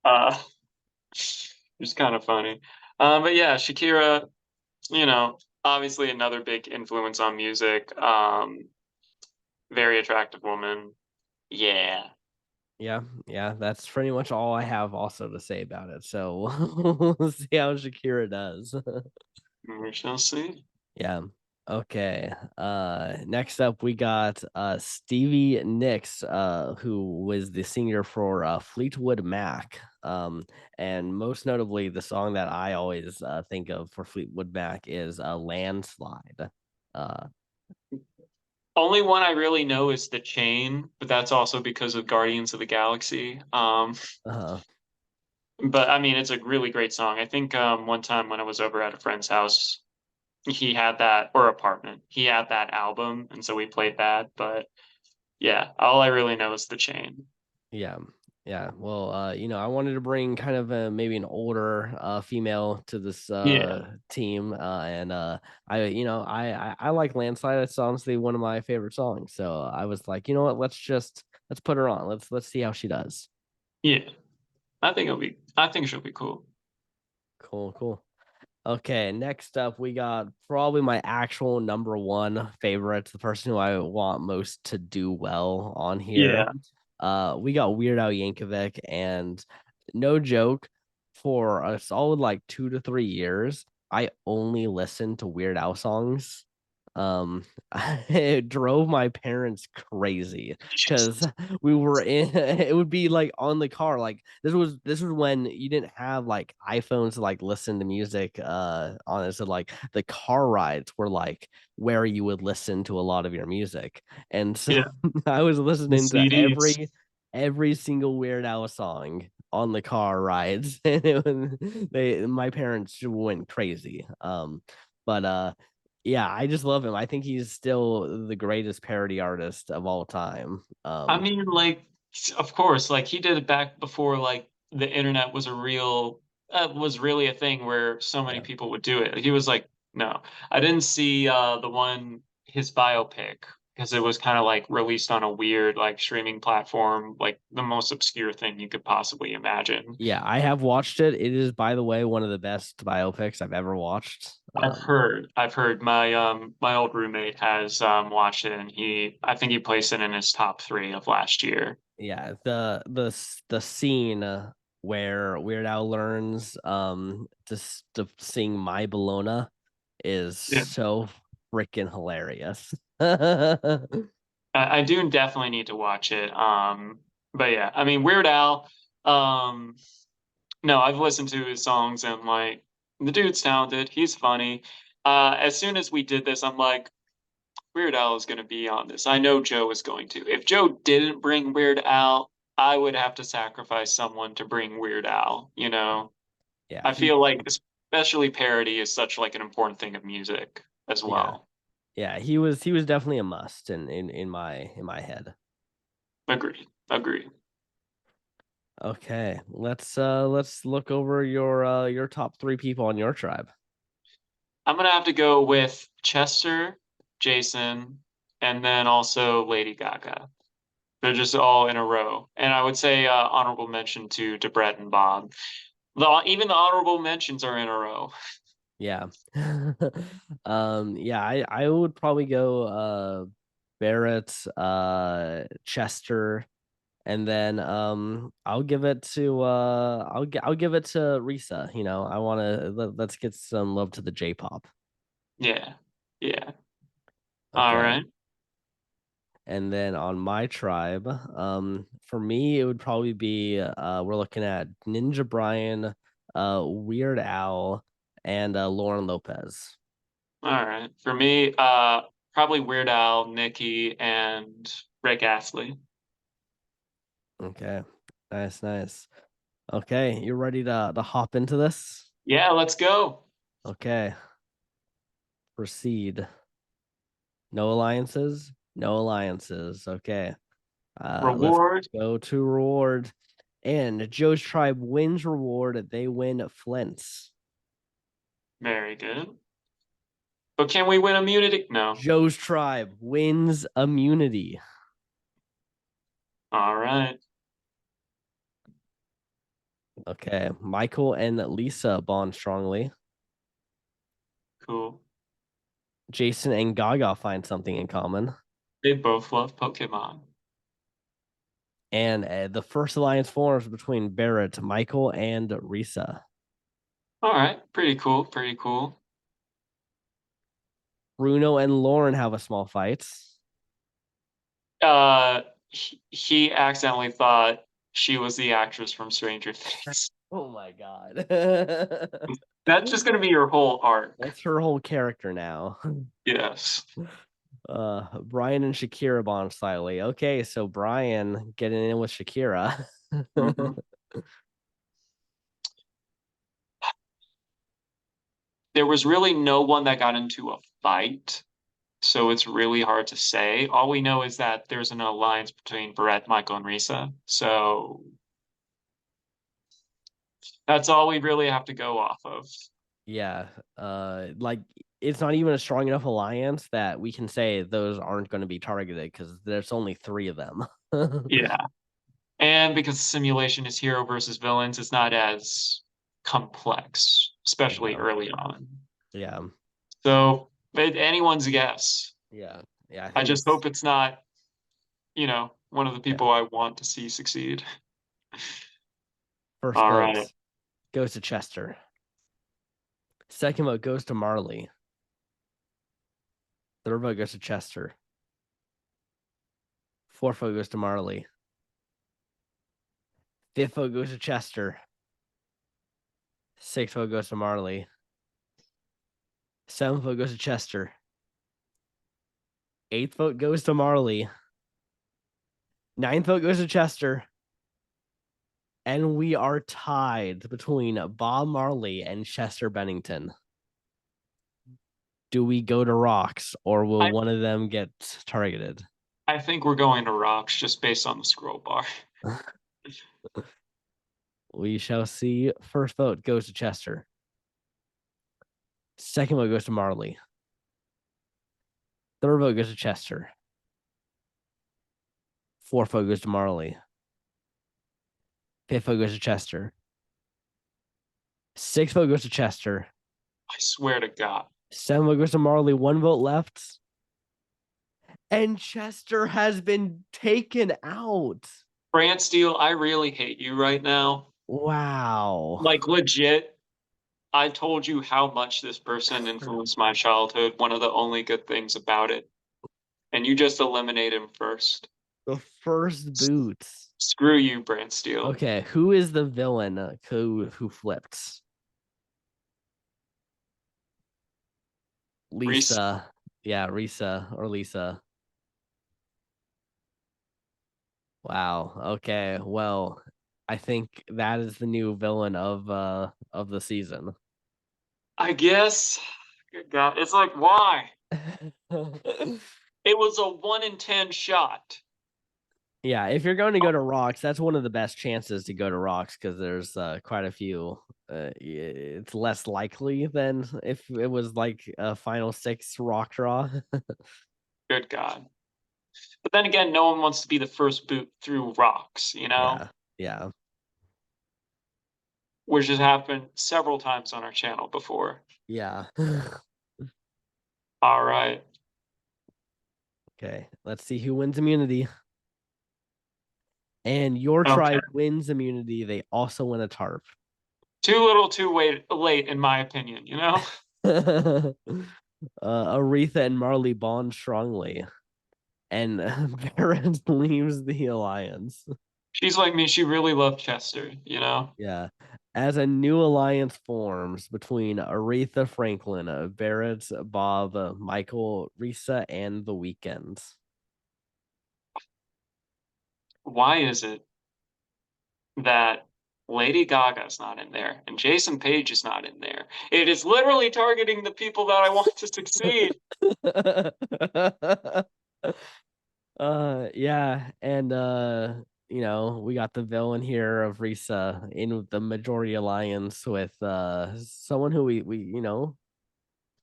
Uh, it's kind of funny. But yeah, Shakira, obviously another big influence on music. Very attractive woman. Yeah, Yeah, that's pretty much all I have also to say about it. So we'll see how Shakira does. we shall see. Yeah. Okay. Next up we got Stevie Nicks, who was the singer for Fleetwood Mac. And most notably the song that I always think of for Fleetwood Mac is Landslide. Uh Only one I really know is The Chain, but that's also because of Guardians of the Galaxy. uh But I mean, it's a really great song. I think one time when I was over at a friend's house, he had that, or apartment, he had that album, and so we played that. But yeah, all I really know is The Chain. Yeah. Yeah. Well, I wanted to bring kind of maybe an older female to this Yeah, team. And I like Landslide. It's honestly one of my favorite songs. So I was like, you know what, let's put her on. Let's see how she does. yeah. I think she'll be cool. Cool. Okay, next up, we got probably my actual number one favorite, the person who I want most to do well on here. Yeah. We got Weird Al Yankovic, and no joke, for a solid like 2 to 3 years, I only listened to Weird Al songs. Um, it drove my parents crazy because we were in. It would be like on the car, like this was when you didn't have like iPhones to like listen to music on it. So like the car rides were like where you would listen to a lot of your music, and so Yeah. I was The listening to CDs. every single Weird Al song on the car rides, and my parents went crazy. But yeah, I just love him. I think he's still the greatest parody artist of all time. I mean, like, of course, like he did it back before like the internet was a real. that was really a thing where so many Yeah. people would do it. He was like, no, I didn't see the one his biopic because it was kind of like released on a weird like streaming platform, like the most obscure thing you could possibly imagine. Yeah, I have watched it. It is, by the way, one of the best biopics I've ever watched. I've heard my old roommate has watched it and I think he placed it in his top three of last year. Yeah, the scene where Weird Al learns to sing My Bologna is Yeah. so freaking hilarious. I do definitely need to watch it. But yeah, I mean Weird Al, um, no, I've listened to his songs and like the dude's talented, he's funny. As soon as we did this, I'm like, Weird Al is going to be on this. I know Joe is going to. If Joe didn't bring Weird Al, I would have to sacrifice someone to bring Weird Al, you know? Yeah, I feel like especially parody is such like an important thing of music as yeah, well. yeah, he was definitely a must in my head. Agreed. Agreed. Okay, let's look over your top three people on your tribe. I'm gonna have to go with Chester, Jason, and then also Lady Gaga. They're just all in a row. And I would say honorable mention to Brett and Bob. Even the honorable mentions are in a row. Yeah. Yeah, I would probably go Barrett, Chester, and then I'll give it to Risa, you know. Let's get some love to the J-pop. Yeah. Yeah. All Okay. right. And then on my tribe, for me it would probably be we're looking at Ninja Brian, Weird Al, and Lauren Lopez. All right. For me, probably Weird Al, Nicki, and Rick Astley. Okay. Nice, nice. Okay, you ready to hop into this? Yeah, let's go. Okay, proceed. No alliances, no alliances. Okay. Let's Reward. go to reward. And Joe's tribe wins reward. They win Flint's. Very good. But can we win immunity? No. Joe's tribe wins immunity. All right. Okay, Michael and Lisa bond strongly. Cool. Jason and Gaga find something in common. They both love Pokemon. And the first alliance forms between Barrett, Michael, and Risa. All right. Pretty cool. Pretty cool. Bruno and Lauren have a small fight. He accidentally thought she was the actress from Stranger Things. Oh my god. That's just gonna be your whole arc. That's her whole character now. Yes. Brian and Shakira bond slightly. Okay, so Brian getting in with Shakira. Mhm. There was really no one that got into a fight, so it's really hard to say. All we know is that there's an alliance between Brett, Michael, and Risa. So that's all we really have to go off of. Yeah. Like it's not even a strong enough alliance that we can say those aren't going to be targeted because there's only three of them. Yeah. And because simulation is hero versus villains, it's not as complex, especially Yeah. early on. Yeah. So anyone's guess. Yeah. Yeah. I I think just it's hope it's not, one of the yeah. people I want to see succeed. First All vote right. goes to Chester. Second vote goes to Marley. Third vote goes to Chester. Fourth vote goes to Marley. Fifth vote goes to Chester. Sixth vote goes to Marley. Seventh vote goes to Chester. Eighth vote goes to Marley. Ninth vote goes to Chester. And we are tied between Bob Marley and Chester Bennington. Do we go to rocks or will I one of them get targeted? I think we're going to rocks just based on the scroll bar. We shall see. First vote goes to Chester. Second vote goes to Marley. Third vote goes to Chester. Fourth vote goes to Marley. Fifth vote goes to Chester. Sixth vote goes to Chester. I swear to God. Seventh vote goes to Marley. One vote left. And Chester has been taken out. Brantsteele, I really hate you right now. Wow. Like legit, I told you how much this person influenced my childhood. One of the only good things about it. And you just eliminate him first. The first boot. Screw you, Brantsteele. Okay, who is the villain who flipped? Reese, Lisa. Yeah, Risa or Lisa. Wow. Okay. Well, I think that is the new villain of the season. I guess. Good God. It's like, why? It was a 1 in 10 shot. Yeah, if you're going to go to Rocks, that's one of the best chances to go to Rocks because there's quite a few. It's less likely than if it was like a final six rock draw. Good God. But then again, no one wants to be the first boot through rocks, you know? Yeah, yeah, Which has happened several times on our channel before. yeah. All right. Okay, let's see who wins immunity. And your Okay. tribe wins immunity. They also win a tarp. Too little, too late, in my opinion, you know? Aretha and Marley bond strongly, and Barrett leaves the alliance. She's like me. She really loved Chester, you know? Yeah. As a new alliance forms between Aretha Franklin, Barrett, Bob, Michael, Risa, and The Weeknd. Why is it that Lady Gaga's not in there and Jason Page is not in there? It is literally targeting the people that I want to succeed. Yeah, and we got the villain here of Risa in the majority alliance with someone who we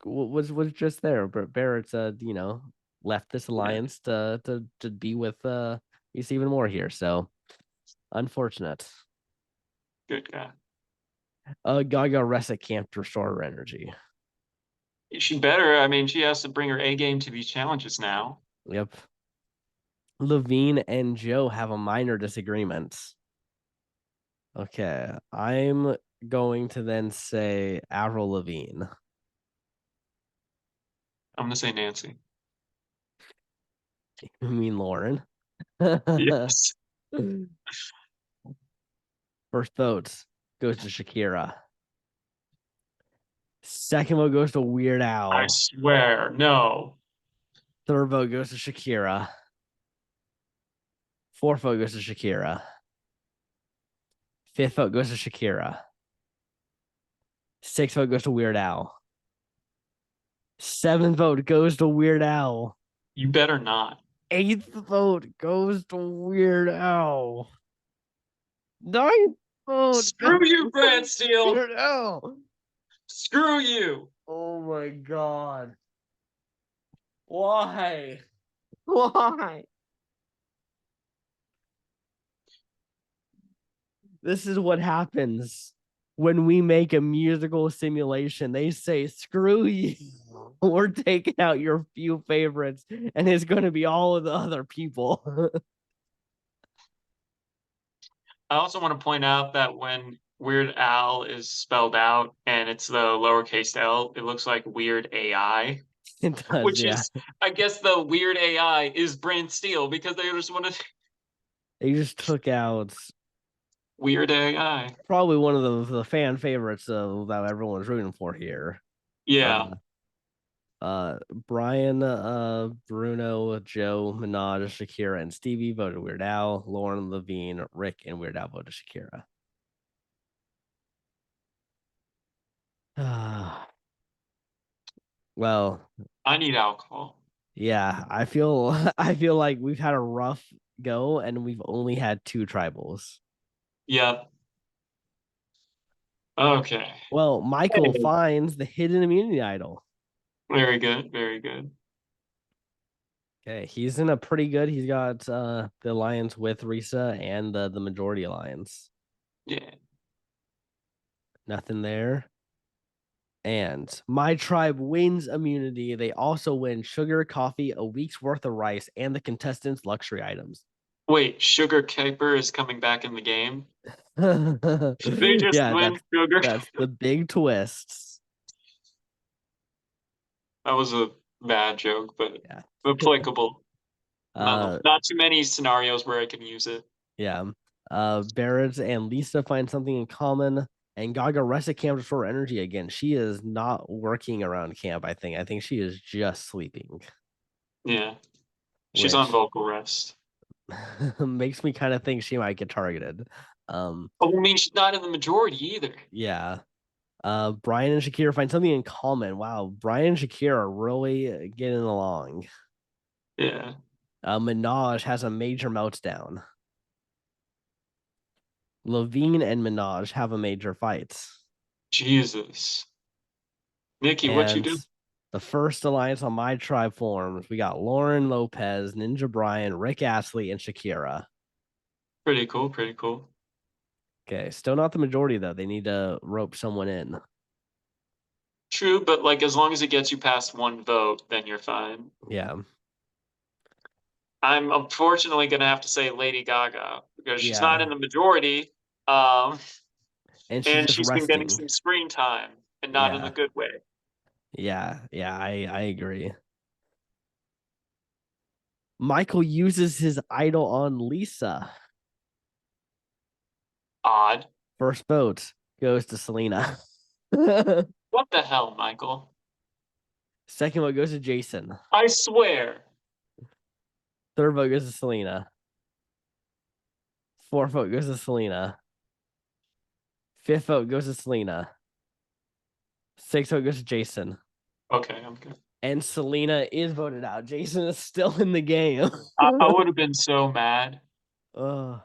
was just there, but Barrett's left this Yeah, alliance to be with he's even more here, so unfortunate. good guy. Gaga rests at camp to restore her energy. She better. I mean, she has to bring her A game to these challenges now. Yep. Levine and Joe have a minor disagreement. Okay, I'm going to then say Avril Lavigne. I'm gonna say Nancy. I mean Lauren. Yes. First vote goes to Shakira. Second vote goes to Weird I Al. swear, no. Third vote goes to Shakira. Fourth vote goes to Shakira. Fifth vote goes to Shakira. Sixth vote goes to Weird Al. Seventh vote goes to Weird Al. You better not. Eighth vote goes to Weird Al. Ninth vote goes Screw you, to Brad Steele. Weird Al. Screw you. Oh my god. Why? Why? This is what happens when we make a musical simulation. They say, screw you. We're taking out your few favorites, and it's going to be all of the other people. I also want to point out that when Weird Al is spelled out and it's the lowercase L, it looks like Weird AI, It does, which yeah. is, I guess, the Weird AI is Brand Steel because they just want to They just took out Weird AI. probably one of the fan favorites that everyone's rooting for here. Yeah, Uh, Brian, Bruno, Joe, Minaj, Shakira, and Stevie voted Weird Al. Lauren, Levine, Rick, and Weird Al voted Shakira. Well, I need alcohol. yeah, I feel I feel like we've had a rough go and we've only had two tribals. Yep. Okay. Well, Michael Hey, finds the hidden immunity idol. very good. Very good. Okay, he's in a pretty good. He's got the alliance with Risa and the majority alliance. Yeah. Nothing there. And my tribe wins immunity. They also win sugar, coffee, a week's worth of rice, and the contestants' luxury items. Wait, Sugar Caper is coming back in the game. They just Yeah, win Sugar. that's the big twists. That was a bad joke, but Yeah. applicable. Uh Not too many scenarios where I can use it. yeah. Barrett and Lisa find something in common. And Gaga rests at camp to restore energy again. She is not working around camp, I think. I think she is just sleeping, Yeah. She's on which vocal rest. makes me kind of think she might get targeted. Oh, I mean, she's not in the majority either. Yeah. Brian and Shakira find something in common. Wow, Brian and Shakira are really getting along. Yeah. Minaj has a major meltdown. Levine and Minaj have a major fight. Jesus. Nikki, what you And do? the first alliance on my tribe forms. We got Lauren Lopez, Ninja Brian, Rick Astley, and Shakira. Pretty cool, pretty cool. Okay, still not the majority though. They need to rope someone in. True, but like as long as it gets you past one vote, then you're fine. Yeah, I'm unfortunately gonna have to say Lady Gaga because she's not yeah, in the majority. Um, and she's and just she's been getting resting. some screen time and not in the Yeah, good way. yeah. I agree. Michael uses his idol on Lisa. Odd. First vote goes to Selena. What the hell, Michael? Second vote goes to Jason. I swear. Third vote goes to Selena. Fourth vote goes to Selena. Fifth vote goes to Selena. Sixth vote goes to Jason. Okay, I'm good. And Selena is voted out. Jason is still in the game. I would have been so mad. Oh,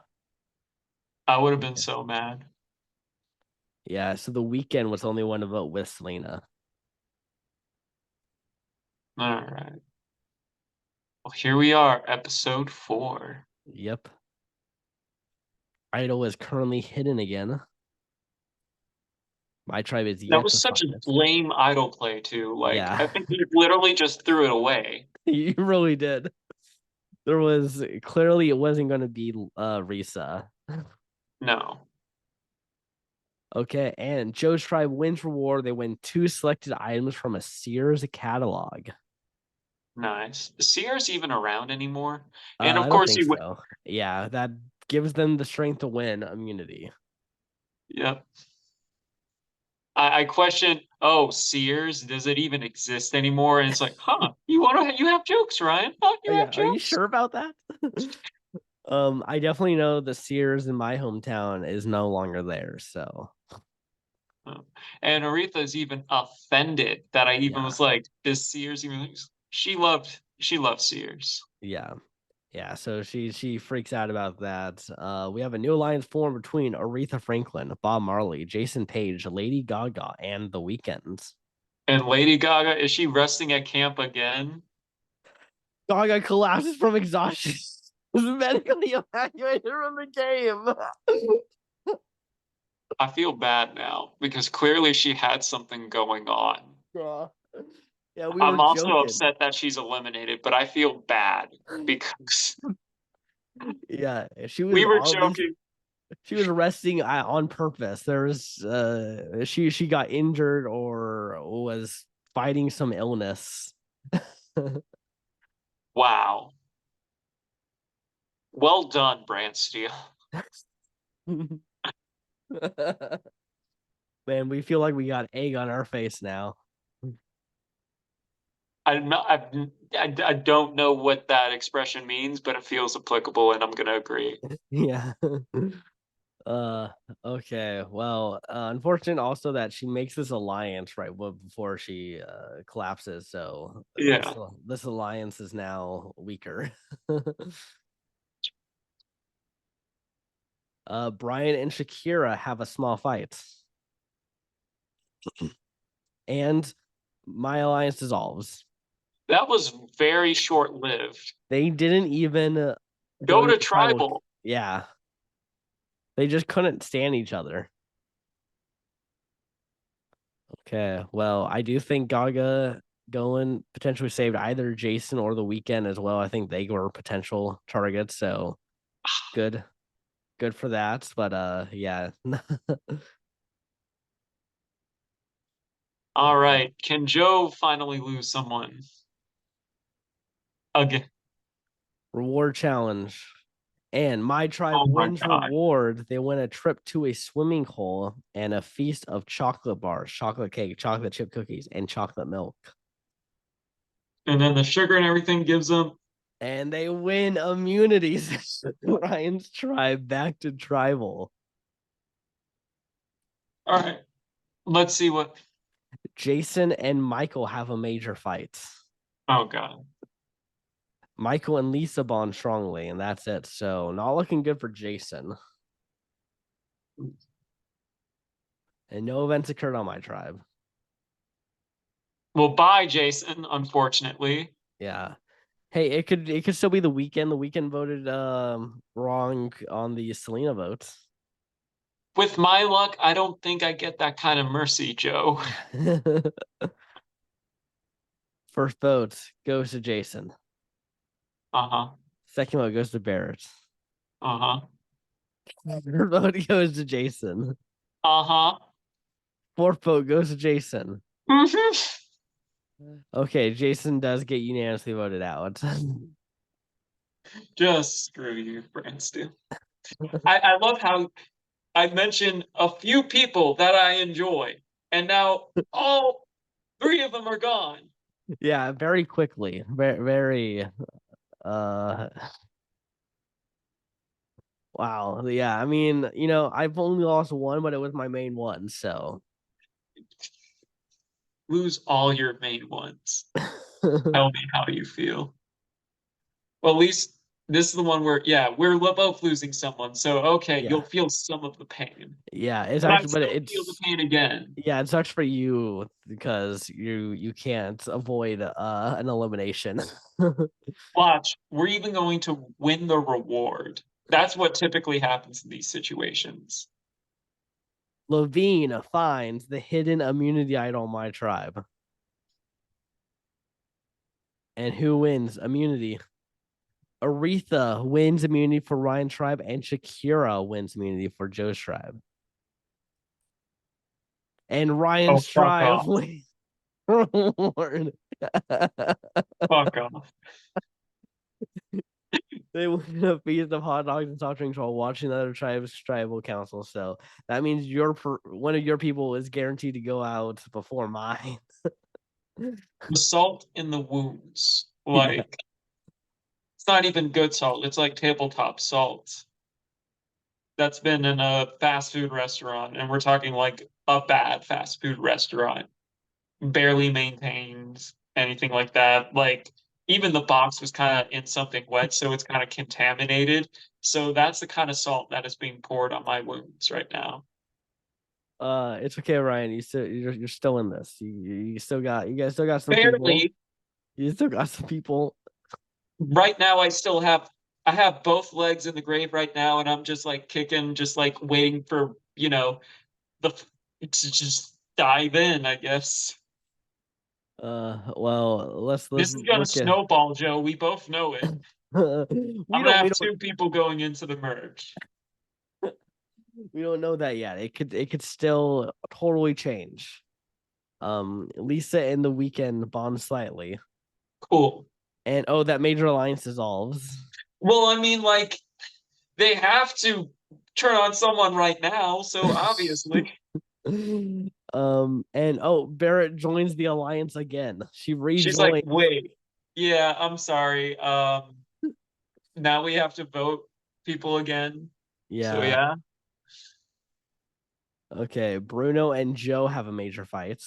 I would have been okay. so mad. Yeah, so the weekend was the only one to vote with Selena. All right. Well, here we are, episode 4. Yep. Idol is currently hidden again. My tribe is That yet was to such find a it. lame idol play too. Like Yeah, I think he literally just threw it away. you really did. There was clearly it wasn't going to be Risa. No. Okay, and Joe's tribe wins reward. They win two selected items from a Sears catalog. Nice. Is Sears even around anymore? And of I don't course think so. Yeah, that gives them the strength to win immunity. yep. I question, oh, Sears, does it even exist anymore? And it's like, huh, you have jokes, Ryan. Huh, you Yeah, have are you jokes? sure about that? I definitely know the Sears in my hometown is no longer there. So Oh. And Aretha's even offended that I even yeah, was like, is Sears even she loved Sears. yeah, yeah. So she freaks out about that. We have a new alliance formed between Aretha Franklin, Bob Marley, Jason Page, Lady Gaga, and The Weeknd. And Lady Gaga, is she resting at camp again? Gaga collapses from exhaustion. Was medically evacuated from the game. I feel bad now because clearly she had something going on. Yeah, yeah, we were I'm also joking. upset that she's eliminated, but I feel bad because Yeah, she was we were obvious. joking. She was resting on purpose. There was she got injured or was fighting some illness. Wow. Well done, Brantsteele. Man, we feel like we got egg on our face now. I'm not, I don't know what that expression means, but it feels applicable, and I'm going to agree. Yeah. Uh, okay. Well, unfortunate also that she makes this alliance right before she collapses. So Yeah. this alliance is now weaker. Brian and Shakira have a small fight. And my alliance dissolves. That was very short-lived. They didn't even go Go to to the tribal. tribal. Yeah, they just couldn't stand each other. Okay, well, I do think Gaga going potentially saved either Jason or the weekend as well. I think they were potential targets, so good, good for that. But yeah. All right. Can Joe finally lose someone again? Reward challenge. And my tribe Oh my wins God. reward. They win a trip to a swimming hole and a feast of chocolate bars, chocolate cake, chocolate chip cookies, and chocolate milk. And then the sugar and everything gives them. And they win immunities. Ryan's tribe back to tribal. All right. Let's see what. Jason and Michael have a major fight. Oh God. Michael and Lisa bond strongly, and that's it. So not looking good for Jason. And no events occurred on my tribe. Well, bye, Jason, unfortunately. Yeah. Hey, it could still be the weekend. The weekend voted wrong on the Selena vote. With my luck, I don't think I get that kind of mercy, Joe. Yeah. First vote goes to Jason. Uh-huh. Second vote goes to Barrett. Uh-huh. Third vote goes to Jason. Uh-huh. Fourth vote goes to Jason. Mm-hmm. Okay, Jason does get unanimously voted out. Just screw you, Brantsteele. I love how I mentioned a few people that I enjoy, and now all three of them are gone. Yeah, very quickly. Very uh wow. Yeah, I mean, I've only lost one, but it was my main one, so Lose all your main ones. Tell me how you feel. Well, at least this is the one where, yeah, we're both losing someone. So, okay, yeah. you'll feel some of the pain. Yeah, it's But I actually but still feel the it's pain again. yeah, it sucks for you because you can't avoid an elimination. Watch, we're even going to win the reward. That's what typically happens in these situations. Levine finds the hidden immunity idol in my tribe. And who wins immunity? Aretha wins immunity for Ryan's tribe, and Shakira wins immunity for Joe's tribe. And Oh, Ryan's fuck tribe off. wins reward. Fuck off. They win a feast of hot dogs and soft drinks while watching the other tribe's tribal council. So that means one of your people is guaranteed to go out before mine. The salt in the wounds. Yeah. Like, it's not even good salt. It's like tabletop salt that's been in a fast food restaurant. And we're talking like a bad fast food restaurant, barely maintained, anything like that. Like, even the box was kind of in something wet, so it's kind of contaminated. So that's the kind of salt that is being poured on my wounds right now. It's okay, Ryan. You're still in this. You guys still got some people. Barely. You still got some people. Right now, I have both legs in the grave right now, and I'm just like kicking, just like waiting for, the to just dive in, I guess. Well, let's This is gonna look at. snowball, Joe. We both know it. I'm we gonna don't we have don't two people going into the merge. we don't know that yet. It could still totally change. Lisa and the weekend bond slightly, Cool. and oh, that major alliance dissolves. Well, I mean, like, they have to turn on someone right now, so obviously. And oh, Barrett joins the alliance again. She She's like, rejoins. wait, yeah, I'm sorry. Now we have to vote people again. So Yeah. yeah. Okay. Bruno and Joe have a major fight.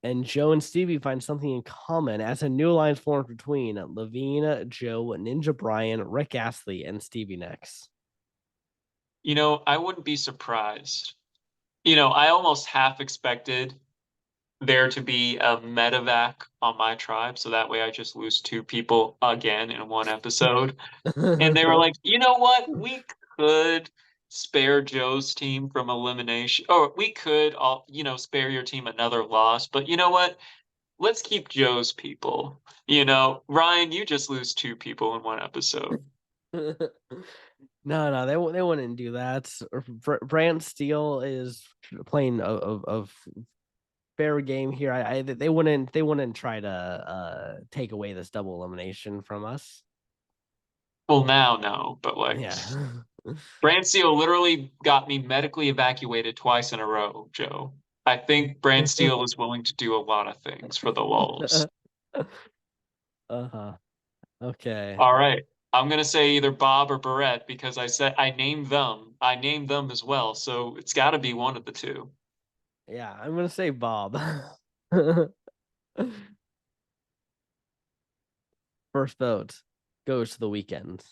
And Joe and Stevie find something in common as a new alliance forms between Levine, Joe, Ninja Brian, Rick Astley, and Stevie Nicks. I wouldn't be surprised. I almost half expected there to be a medevac on my tribe, so that way I just lose two people again in one episode. And they were like, you know what? We could spare Joe's team from elimination, or we could all, spare your team another loss. But you know what? Let's keep Joe's people. Ryan, you just lose two people in one episode. No, no, they wouldn't do that. Brantsteele is playing a fair game here. They wouldn't try to take away this double elimination from us. Well, now, no, but like Yeah. Brantsteele literally got me medically evacuated twice in a row, Joe. I think Brantsteele is willing to do a lot of things for the lulz. Uh-huh. Okay. All right. I'm gonna say either Bob or Barrett because I said I named them. I named them as well, so it's got to be one of the two. Yeah, I'm gonna say Bob. First vote goes to the weekend.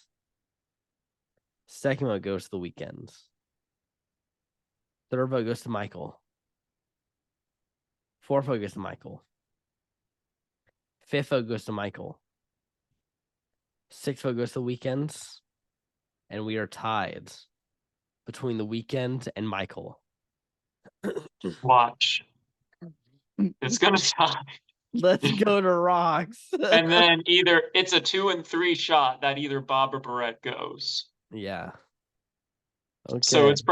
Second vote goes to the weekend. Third vote goes to Michael. Fourth vote goes to Michael. Fifth vote goes to Michael. Sixth vote goes to the weekends. And we are tied between the weekend and Michael. Watch. It's gonna tie. Let's go to rocks. And then either it's a 2 and 3 shot that either Bob or Barrett goes. Yeah. So Okay. it's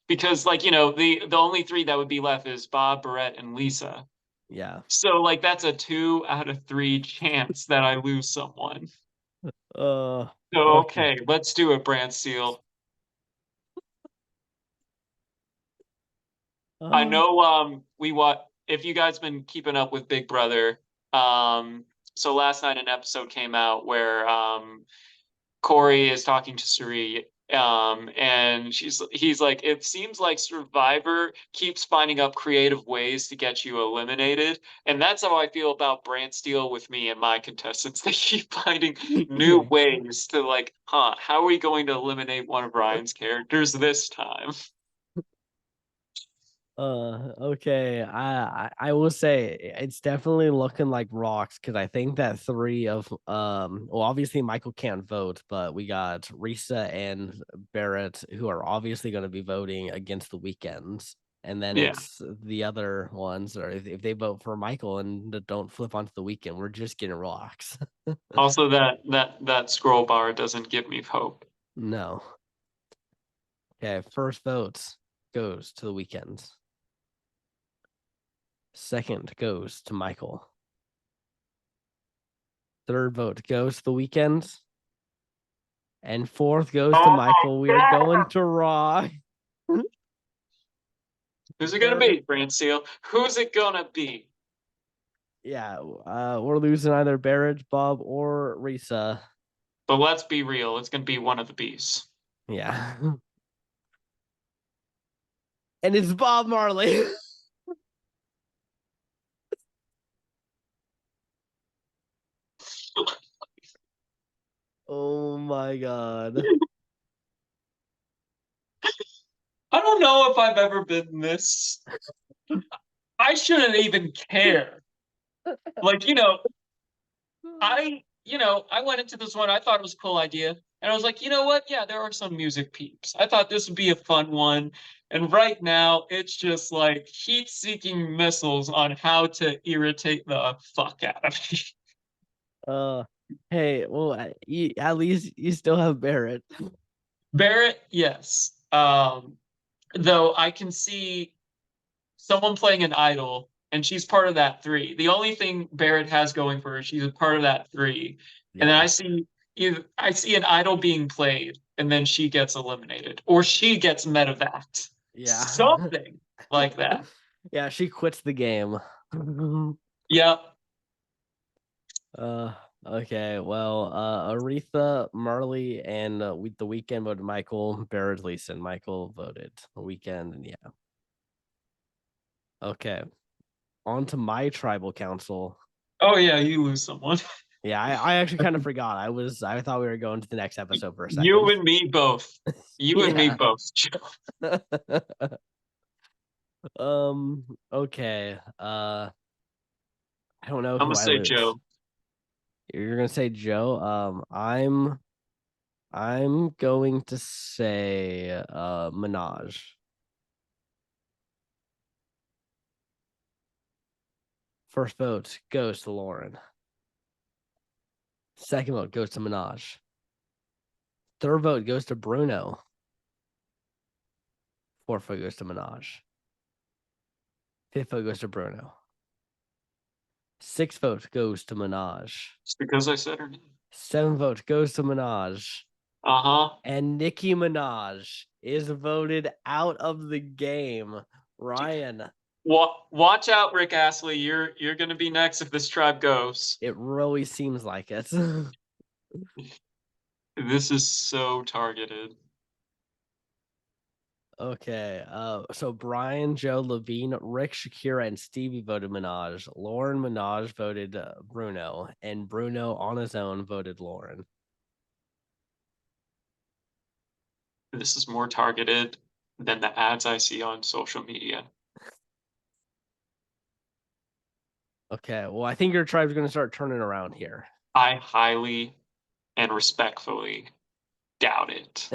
because like the only three that would be left is Bob, Barrett, and Lisa. Yeah. So like that's a 2 out of 3 chance that I lose someone. Uh So okay. okay, let's do it, Brantsteele. I Uh, know we what if you guys been keeping up with Big Brother. So last night an episode came out where Corey is talking to Suri, and he's like, it seems like Survivor keeps finding up creative ways to get you eliminated, and that's how I feel about Brant Steele with me and my contestants. They keep finding new yeah. ways to like, how are we going to eliminate one of Ryan's characters this time? Okay. I will say it's definitely looking like rocks because I think that three of well obviously Michael can't vote, but we got Risa and Barrett who are obviously going to be voting against the weekends. And then Yeah. it's the other ones, or if they vote for Michael and don't flip onto the weekend, we're just getting rocks. Also, that scroll bar doesn't give me hope. No. Okay, first vote goes to the weekend. Second goes to Michael. Third vote goes to the weekend. And fourth goes to Oh my Michael. We are going God! to Raw. Who's it gonna Third, be, Brand Seal? Who's it gonna be? yeah, we're losing either Barrett, Bob, or Risa. But let's be real, it's gonna be one of the beasts. Yeah. And it's Bob Marley. Oh my god. I don't know if I've ever been this. I shouldn't even care. Like, I went into this one, I thought it was a cool idea. And I was like, you know what? Yeah, there are some music peeps. I thought this would be a fun one. And right now, it's just like heat-seeking missiles on how to irritate the fuck out of me. Uh, hey, well, at least you still have Barrett. Barrett, yes. Though I can see someone playing an idol, and she's part of that three. The only thing Barrett has going for her, she's a part of that three. And then Yeah. I see an idol being played, and then she gets eliminated, or she gets medevaced, Yeah. something like that. Yeah, she quits the game. Yep. Uh, okay. Well, Aretha, Marley, and the weekend voted Michael. Barrett, Lisa, and Michael voted the weekend, and yeah. Okay. On to my tribal council. Oh yeah, you lose someone. Yeah, I actually kind of forgot. I thought we were going to the next episode for a You second. and me both. You and me Yeah. both. Okay. I don't know I'm who gonna I say lose. Joe. You're gonna say Joe. I'm going to say Minaj. First vote goes to Lauren. Second vote goes to Minaj. Third vote goes to Bruno. Fourth vote goes to Minaj. Fifth vote goes to Bruno. Sixth vote goes to Minaj. It's because I said her name. Seventh vote goes to Minaj. Uh-huh. And Nicki Minaj is voted out of the game. Ryan, Watch out, Rick Astley. You're gonna be next if this tribe goes. it really seems like it. This is so targeted. Okay. So Brian, Joe, Levine, Rick, Shakira, and Stevie voted Minaj. Lauren Minaj voted Bruno, and Bruno on his own voted Lauren. This is more targeted than the ads I see on social media. Okay. Well, I think your tribe's going to start turning around here. I highly and respectfully doubt it.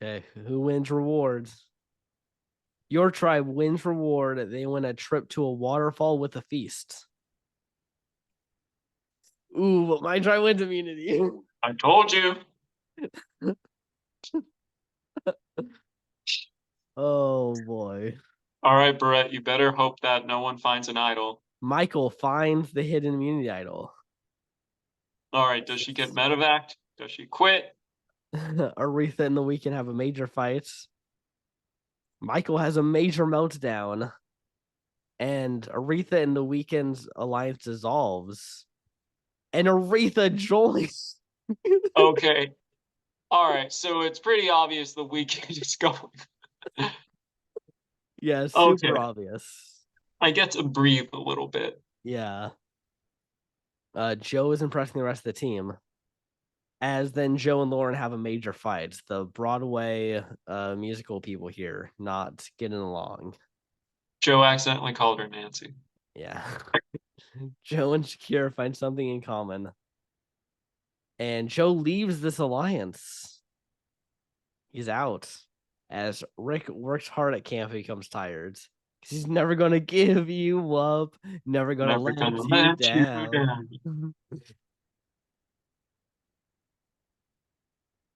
Okay. Who wins rewards? Your tribe wins reward. They win a trip to a waterfall with a feast. Ooh, but my tribe wins immunity. I told you. Oh boy. All right, Brett, you better hope that no one finds an idol. Michael finds the hidden immunity idol. All right, does she get medevaced? Does she quit? Aretha and the Weeknd have a major fight. Michael has a major meltdown. And Aretha and the Weeknd's alliance dissolves. And Aretha joins. Okay. All right, so it's pretty obvious the weekend is going. Yeah, super Okay, obvious. I get to breathe a little bit. Yeah. Joe is impressing the rest of the team. As then Joe and Lauren have a major fight. The Broadway musical people here not getting along. Joe accidentally called her Nancy. Yeah. Joe and Shakira find something in common. And Joe leaves this alliance. He's out. As Rick works hard at camp, he becomes tired. He's never gonna give you up, never gonna Never gonna let you let you down. down.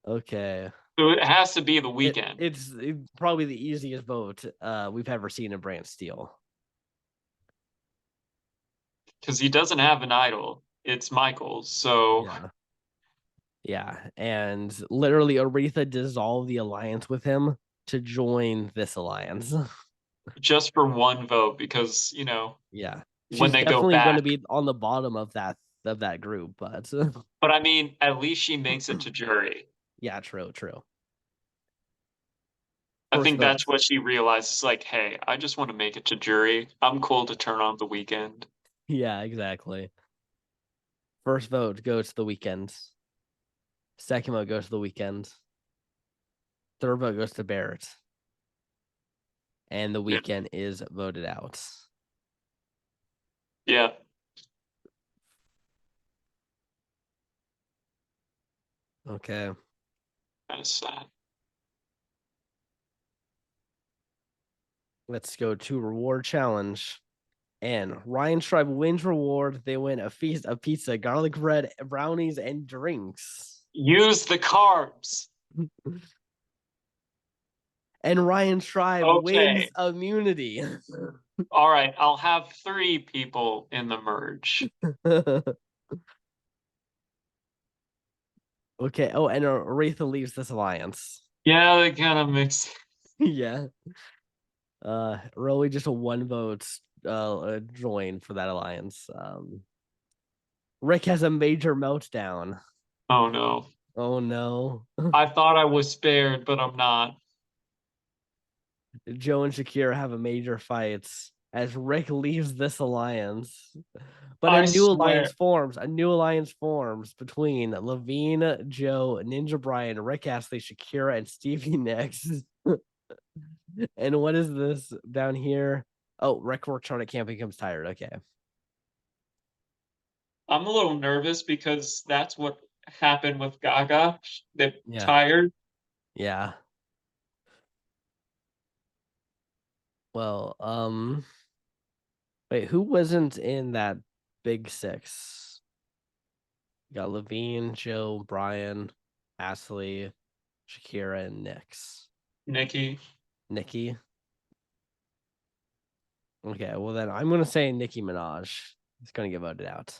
Okay. So it has to be the It, weekend it's probably the easiest vote we've ever seen in Brantsteele. because he doesn't have an idol. It's Michael's. So Yeah. Yeah. And literally Aretha dissolved the alliance with him to join this alliance. just for one vote, because, Yeah. when She's they go definitely gonna back. be on the bottom of that group, but But I mean, at least she makes it to jury. yeah, true, true. I First think vote. that's what she realizes, like, hey, I just want to make it to jury. I'm cool to turn on the weekend. Yeah, exactly. First vote goes to the weekend. Second vote goes to the weekend. Third vote goes to Barrett. And the Yeah. weekend is voted out. Yeah. Okay. Kind of sad. Let's go to reward challenge. And Ryan Tribe wins reward. They win a feast of pizza, garlic bread, brownies, and drinks. Use the carbs. And Ryan Tribe wins Okay. immunity. All right. I'll have three people in the merge. Okay. Oh, and Aretha leaves this alliance. Yeah, they kind of mix. Yeah. Really just a one vote join for that alliance. Rick has a major meltdown. Oh, no. Oh no. I thought I was spared, but I'm not. Joe and Shakira have a major fight. as Rick leaves this alliance. But a I new swear. alliance forms. A new alliance forms between Levine, Joe, Ninja Brian, Rick Astley, Shakira, and Stevie Nicks. And what is this down here? Oh, Rick works hard at camp becomes tired. Okay. I'm a little nervous because that's what happened with Gaga. They Yeah. tired. Yeah. Well, wait, who wasn't in that big six? You got Levine, Joe, Brian, Astley, Shakira, and Nix. Nikki. Nikki. Okay, well then I'm gonna say Nicki Minaj. He's gonna get voted out.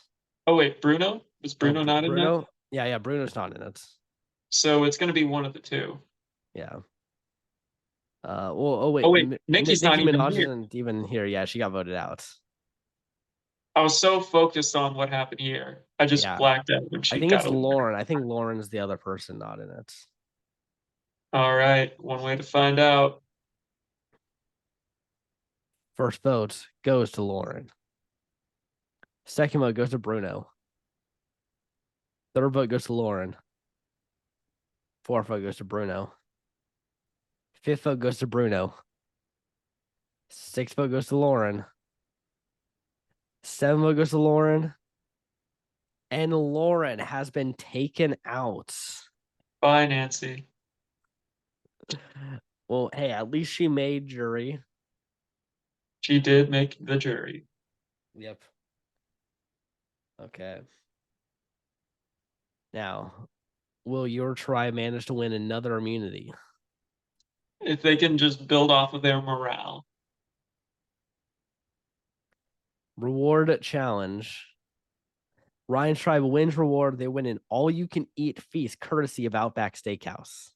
Oh wait, Bruno? Was Oh, Bruno not in that? Bruno? Yeah, yeah, Bruno's not in it. So it's gonna be one of the two. Yeah. Well, oh Oh wait, wait, Nikki's not Nicki even Minaj here. isn't even here. Yeah, she got voted out. I was so focused on what happened here. I just Yeah, blacked out when I she think got it's eliminated. Lauren. I think Lauren's the other person not in it. All right, one way to find out. First vote goes to Lauren. Second vote goes to Bruno. Third vote goes to Lauren. Fourth vote goes to Bruno. Fifth vote goes to Bruno. Sixth vote goes to Lauren. Seventh vote goes to Lauren. And Lauren has been taken out. Bye, Nancy. Well, hey, at least she made jury. She did make the jury. Yep. Okay. Now, will your tribe manage to win another immunity? If they can just build off of their morale. Reward challenge. Ryan's tribe wins reward. They win an all-you-can-eat feast courtesy of Outback Steakhouse.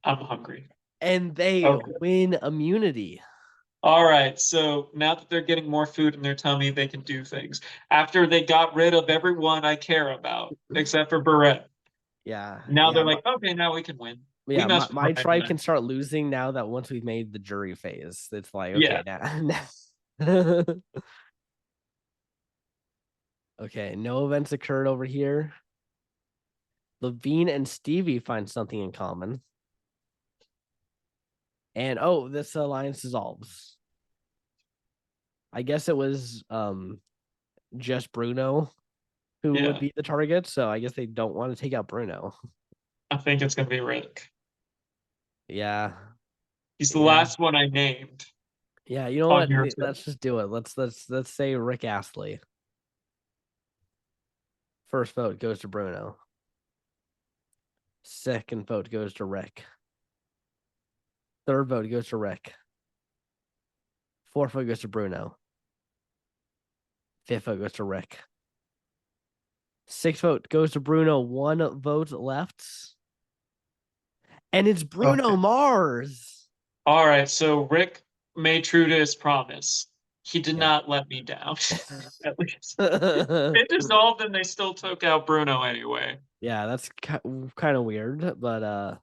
I'm hungry. And they Okay. win immunity. All right. So now that they're getting more food in their tummy, they can do things. After they got rid of everyone I care about, except for Barrett. Yeah, Now yeah, they're like, okay, now we can win. We yeah. messed with My Ryan tribe today. can start losing now that once we've made the jury phase. It's like, Yeah. okay, now. Okay, no events occurred over here. Levine and Stevie find something in common. And oh, this alliance dissolves. I guess it was just Bruno who would Yeah. be the target, so I guess they don't want to take out Bruno. I think it's gonna be Rick. Yeah. He's the Yeah. last one I named Yeah, you know on what? your tip. Let's just do it. Let's say Rick Astley. First vote goes to Bruno. Second vote goes to Rick. Third vote goes to Rick. Fourth vote goes to Bruno. Fifth vote goes to Rick. Sixth vote goes to Bruno. One vote left. And it's Bruno Okay. Mars. All right. So Rick made true to his promise. He did Yeah. not let me down. At least it dissolved and they still took out Bruno anyway. Yeah, that's kind of weird, but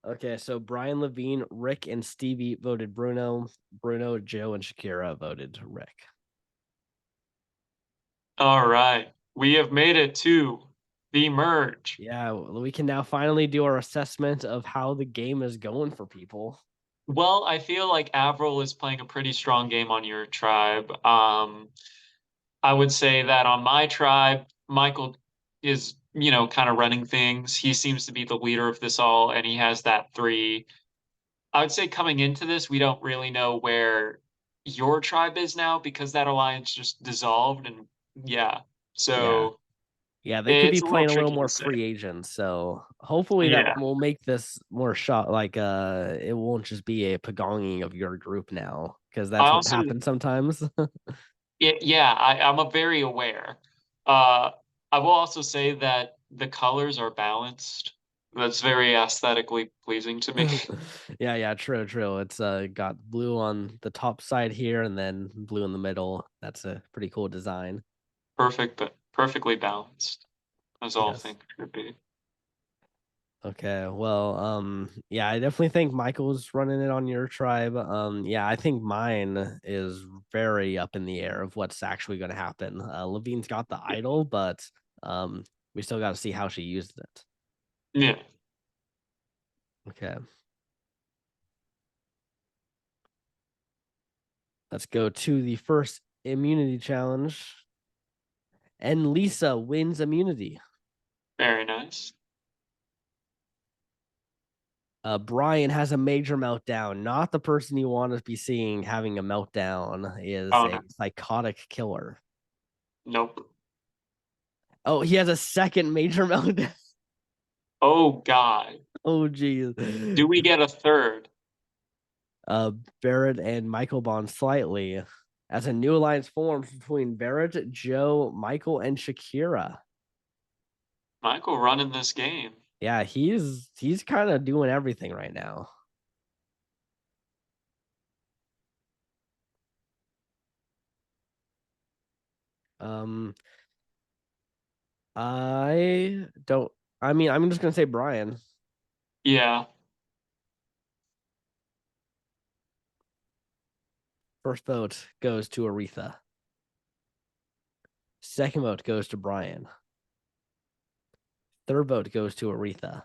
okay, so Brian Levine, Rick, and Stevie voted Bruno. Bruno, Joe, and Shakira voted Rick. All right. We have made it to the merge. Yeah, we can now finally do our assessment of how the game is going for people. Well, I feel like Avril is playing a pretty strong game on your tribe. I would say that on my tribe, Michael is, kind of running things. He seems to be the leader of this all, and he has that three. I would say coming into this, we don't really know where your tribe is now because that alliance just dissolved, and yeah, Yeah. so Yeah, they could be it's a little playing a little tricky more to say. free agents, so hopefully that Yeah, will make this more shot like it won't just be a pagonging of your group now, because I that's what also, happens sometimes. yeah, I'm a very aware. Uh, I will also say that the colors are balanced. That's very aesthetically pleasing to me. Yeah, yeah, true, true. It's got blue on the top side here and then blue in the middle. That's a pretty cool design. Perfect, but perfectly balanced, as all Yes. things should be. Okay, well, yeah, I definitely think Michael's running it on your tribe. Yeah, I think mine is very up in the air of what's actually going to happen. Levine's got the idol, but um, we still got to see how she used it. Yeah, Okay, let's go to the first immunity challenge, and Lisa wins immunity. very nice. Brian has a major meltdown. Not the person you want to be seeing having a meltdown is Oh no, a psychotic killer. nope. Oh, he has a second major meltdown. Oh God, Oh, geez. do we get a third? Uh, Barrett and Michael bond slightly as a new alliance forms between Barrett, Joe, Michael, and Shakira. Michael running this game. Yeah, he's kind of doing everything right now. Um, I don't. I mean, I'm just gonna say Brian. Yeah, First vote goes to Aretha. Second vote goes to Brian. Third vote goes to Aretha.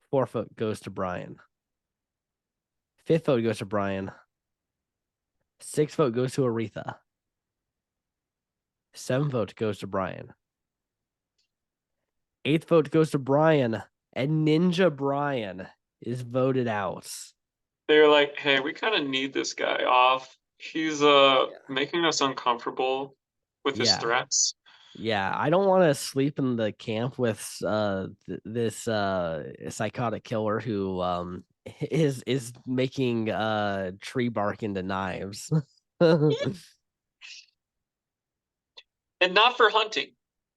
Fourth vote goes to Brian. Fifth vote goes to Brian. Sixth vote goes to Aretha. Seventh vote goes to Brian. Eighth vote goes to Brian. And Ninja Brian is voted out. they're like, hey, we kind of need this guy off. He's Yeah. making us uncomfortable with his Yeah. threats. Yeah. I don't want to sleep in the camp with this psychotic killer who is making tree bark into knives. And not for hunting,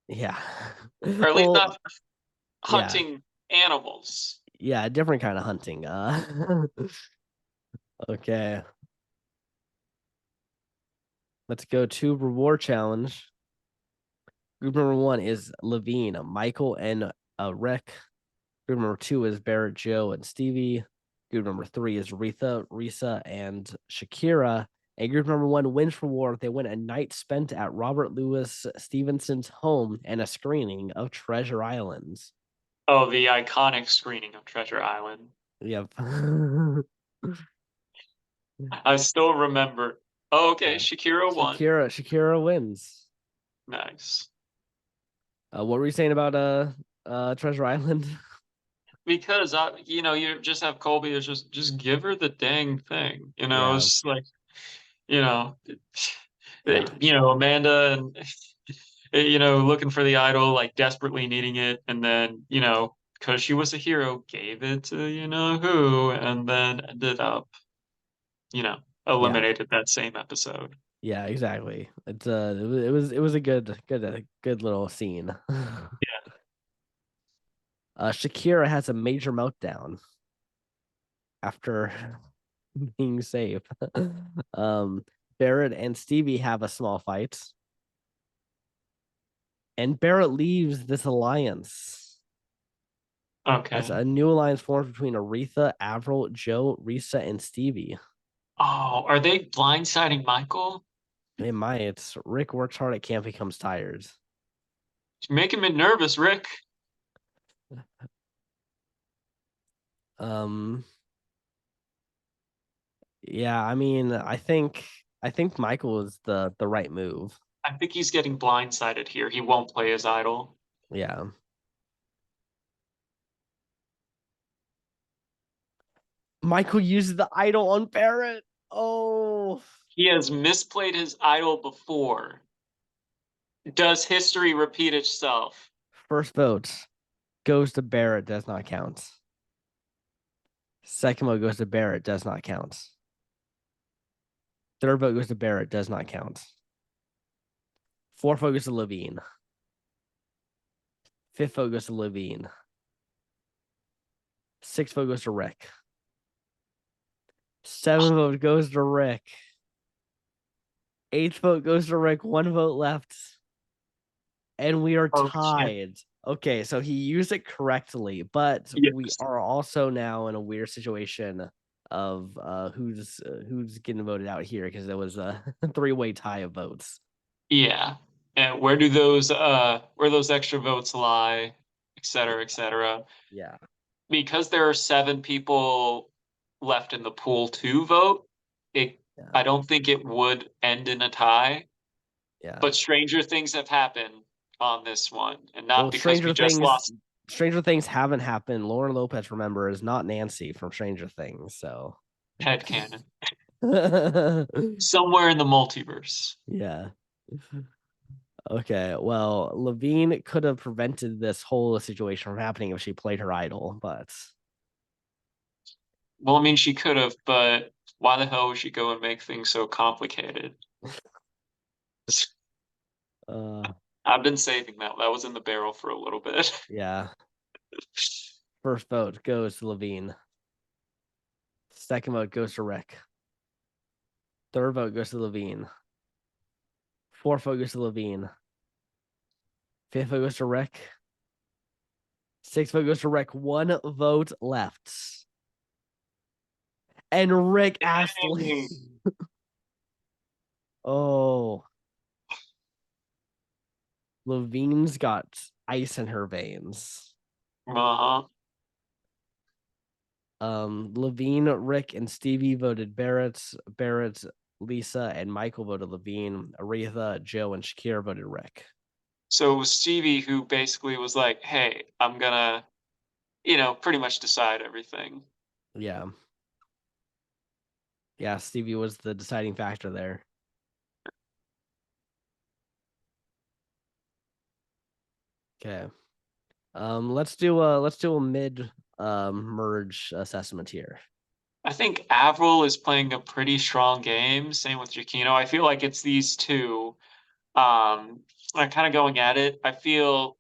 Yeah. or at least Well, not yeah. hunting animals. Yeah, different kind of hunting. Okay. Let's go to reward challenge. Group number one is Levine, Michael, and Rick. Group number two is Barrett, Joe, and Stevie. Group number three is Retha, Risa, and Shakira. And group number one wins reward. They win a night spent at Robert Louis Stevenson's home and a screening of Treasure Islands. Oh, the iconic screening of Treasure Island. Yep. I still remember. Oh, okay, Yeah. Shakira won. Shakira wins. Nice. What were you saying about Treasure Island? Because you just have Colby is just give her the dang thing. Yeah, It's just like, you know, yeah, Amanda and looking for the idol, like desperately needing it, and then, because she was a hero, gave it to who, and then ended up, yeah, eliminated that same episode. yeah, exactly. It was a good little scene. Shakira has a major meltdown after being safe. um, Barrett and Stevie have a small fight, and Barrett leaves this alliance as Okay. a new alliance forms between Aretha, Avril, Joe, Risa, and Stevie. Oh, are they blindsiding Michael? They might. Rick works hard at camp, becomes tired. You're making me nervous, Rick. Um, yeah, I mean, I think Michael is the right move. I think he's getting blindsided here. He won't play his idol. Yeah. Michael uses the idol on Barrett. Oh, He has misplayed his idol before. Does history repeat itself? first vote goes to Barrett, does not count. Second vote goes to Barrett, does not count. Third vote goes to Barrett, does not count. Fourth vote goes to Levine. Fifth vote goes to Levine. Sixth vote goes to Rick. Seventh vote goes to Rick. Eighth vote goes to Rick. One vote left. And we are Oh shit. tied. Okay, so he used it correctly, but we Yes. are also now in a weird situation of who's getting voted out here because there was a three-way tie of votes. Yeah. And where those extra votes lie, et cetera, et cetera. Yeah, Because there are seven people left in the pool to vote, it yeah, I don't think it would end in a tie. yeah. But stranger things have happened on this one, and Well, not because we just lost Stranger Things haven't happened. Lauren Lopez, remember, is not Nancy from Stranger Things, so headcanon somewhere in the multiverse. yeah. Okay, well, Levine could have prevented this whole situation from happening if she played her idol, but Well, I mean, she could have, but why the hell would she go and make things so complicated? uh, I've been saving that. That was in the barrel for a little bit. yeah. First vote goes to Levine. Second vote goes to Rick. Third vote goes to Levine. Fourth vote goes to Levine. Fifth vote goes to Rick. Sixth vote goes to Rick. One vote left. And Rick Astley. Dang. Oh, Levine's got ice in her veins. Uh-huh. Levine, Rick, and Stevie voted Barrett. Barrett, Lisa, and Michael voted Levine. Aretha, Joe, and Shakira voted Rick. So it was Stevie who basically was like, "Hey, I'm gonna, pretty much decide everything." Yeah. Yeah, Stevie was the deciding factor there. Okay. Let's do a mid merge assessment here. I think Avril is playing a pretty strong game. Same with Giacchino. I feel like it's these two are kind of going at it. I feel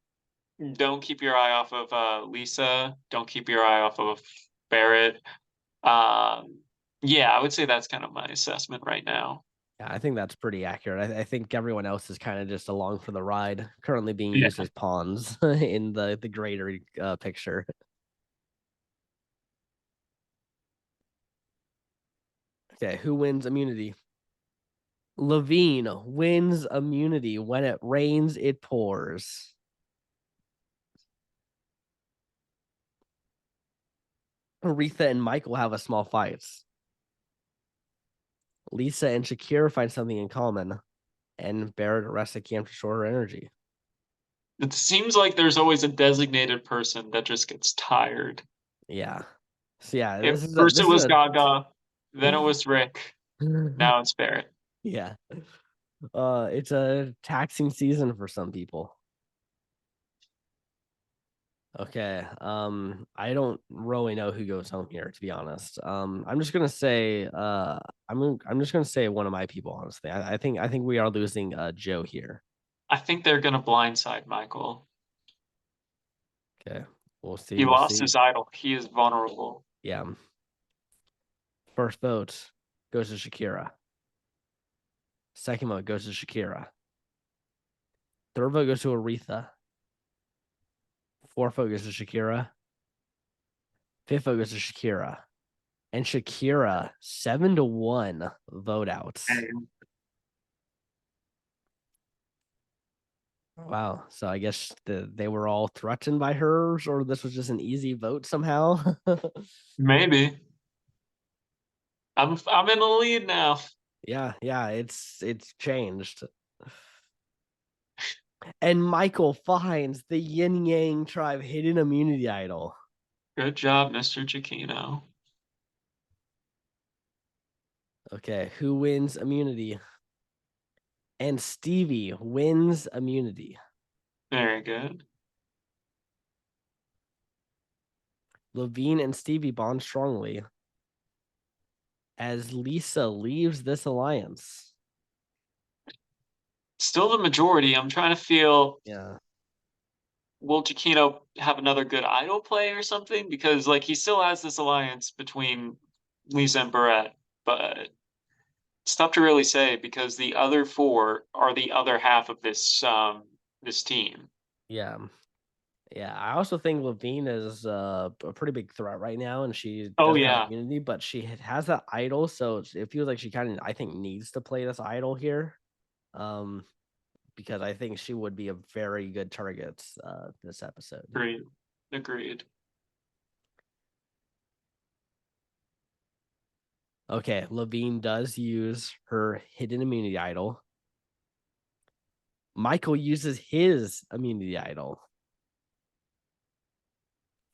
don't keep your eye off of Lisa. Don't keep your eye off of Barrett. Yeah, I would say that's kind of my assessment right now. Yeah, I think that's pretty accurate. I think everyone else is kind of just along for the ride, currently being Yeah. used as pawns in the greater picture. Okay, who wins immunity? Levine wins immunity. When it rains, it pours. Aretha and Michael have a small fight. Lisa and Shakira find something in common, and Barrett arrests the camp to shore her energy. It seems like there's always a designated person that just gets tired. Yeah. So yeah, It first it this is was Gaga, then it was Rick, a now it's Barrett. yeah. It's a taxing season for some people. Okay. I don't really know who goes home here, to be honest. I'm just gonna say, I'm just gonna say one of my people. Honestly, I think we are losing Joe here. I think they're gonna blindside Michael. Okay, we'll see. He We'll lost see. his idol. He is vulnerable. Yeah. First vote goes to Shakira. Second vote goes to Shakira. Third vote goes to Aretha. Fourth vote goes to Shakira. Fifth vote goes to Shakira. And Shakira 7-1 vote outs. And Wow. So I guess they were all threatened by hers, or this was just an easy vote somehow. maybe I'm in the lead now. Yeah, yeah, it's changed. And Michael finds the Yin Yang tribe hidden immunity idol. Good job, Mr. Giacchino. Okay, who wins immunity? And Stevie wins immunity. Very good. Levine and Stevie bond strongly as Lisa leaves this alliance. Still the majority. I'm trying to feel, Yeah. will Giacchino have another good idol play or something? Because like he still has this alliance between Lisa and Barrett, but it's tough to really say because the other four are the other half of this team. Yeah. Yeah, I also think Levine is a pretty big threat right now, and she Oh doesn't have yeah, immunity, but she has that idol, so it feels like she kind of, I think, needs to play this idol here, um, because I think she would be a very good target this episode. agreed. Agreed. Okay, Levine does use her hidden immunity idol. Michael uses his immunity idol.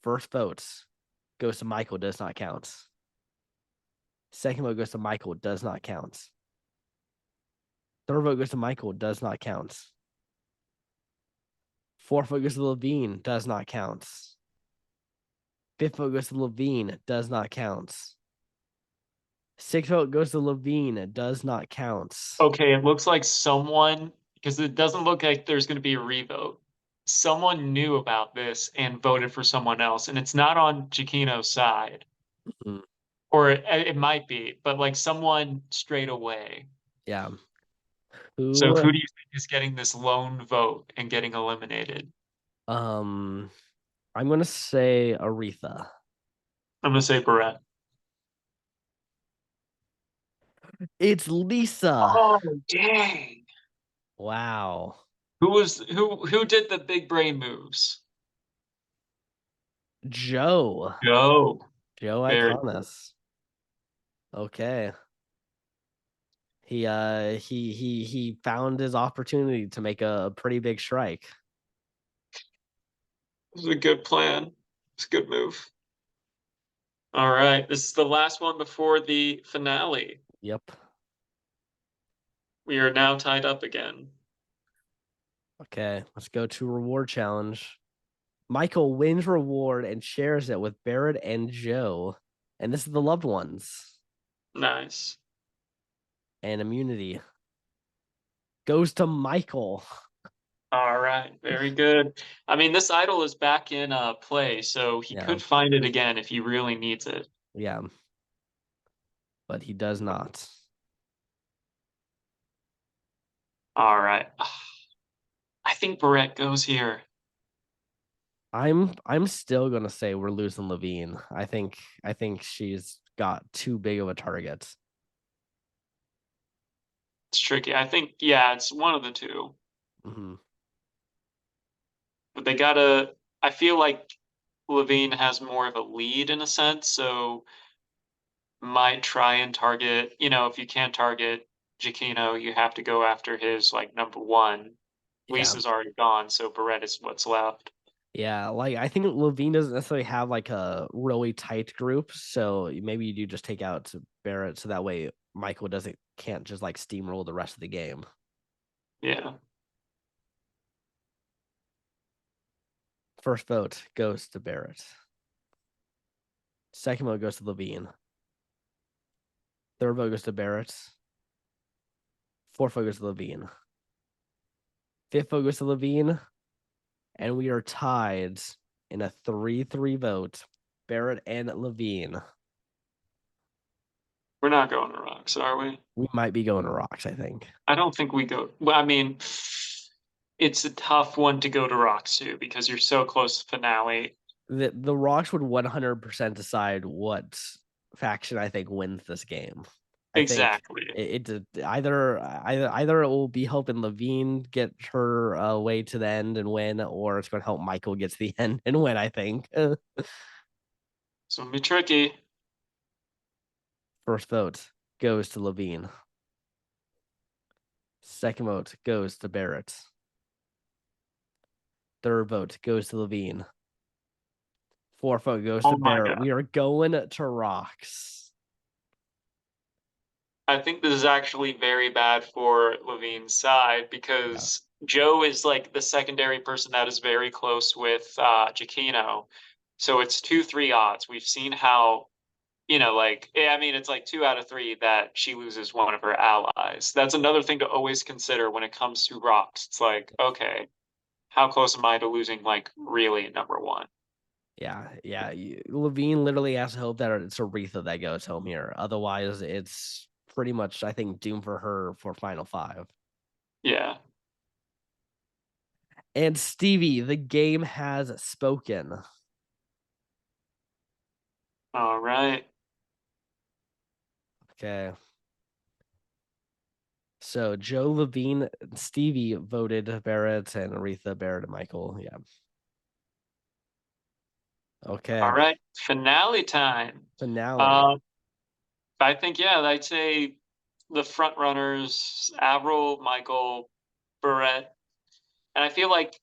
First votes goes to Michael, does not count. Second vote goes to Michael, does not count. Third vote goes to Michael, does not count. Fourth vote goes to Levine, does not count. Fifth vote goes to Levine, does not count. Sixth vote goes to Levine, does not count. Okay, it looks like someone, because it doesn't look like there's going to be a revote. Someone knew about this and voted for someone else, and it's not on Chiquino's side, Mm, or it might be, but like someone straight away. yeah. So Who? who do you think is getting this lone vote and getting eliminated? Um, I'm gonna say Aretha. I'm gonna say Barrett. It's Lisa. Oh, dang. Wow. Who did the big brain moves? Joe. Joe. Joe Very Iconis. Okay. He found his opportunity to make a pretty big strike. This is a good plan. It's a good move. All right, this is the last one before the finale. Yep. We are now tied up again. Okay, let's go to reward challenge. Michael wins reward and shares it with Barrett and Joe. And this is the loved ones. Nice. And immunity goes to Michael. All right, very good. I mean, this idol is back in play, so he Yeah, could find it again if he really needs it. yeah, but he does not. All right. I think Barrett goes here. I'm still gonna say we're losing Levine. I think she's got too big of a target. It's tricky. I think, yeah, it's one of the two. Mhm. But they gotta, I feel like Levine has more of a lead in a sense, so might try and target, if you can't target Giacchino, you have to go after his like number one. Yeah, Lisa's already gone, so Barrett is what's left. yeah. Like I think Levine doesn't necessarily have like a really tight group, so maybe you do just take out Barrett, so that way Michael doesn't can't just like steamroll the rest of the game. Yeah. First vote goes to Barrett. Second vote goes to Levine. Third vote goes to Barrett. Fourth vote goes to Levine. Fifth vote goes to Levine. And we are tied in a 3-3 vote. Barrett and Levine. We're not going to rocks, are we? We might be going to rocks, I think. I don't think we go. Well, I mean, it's a tough one to go to rocks to because you're so close to finale. The rocks would 100% decide what faction I think wins this game. I think Exactly. either it will be helping Levine get her way to the end and win, or it's going to help Michael get to the end and win. I think. So it'll be tricky. First vote goes to Levine. Second vote goes to Barrett. Third vote goes to Levine. Fourth vote goes to Oh my Barrett. God. We are going to rocks. I think this is actually very bad for Levine's side Yeah. because Joe is like the secondary person that is very close with Giacchino. So it's 2-3 odds. We've seen how, like, I mean, it's like 2 out of 3 that she loses one of her allies. That's another thing to always consider when it comes to rocks. It's like, okay, how close am I to losing, like, really number one? Yeah. Levine literally has to hope that it's Aretha that goes home here. Otherwise, it's pretty much, I think, doomed for her for final five. Yeah. And Stevie, the game has spoken. All right. Okay. So Joe Levine, Stevie voted Barrett, and Aretha Barrett and Michael. Yeah. Okay. All right. Finale time. Finale. Uh, I think, yeah, I'd say the front runners, Avril, Michael, Barrett. And I feel like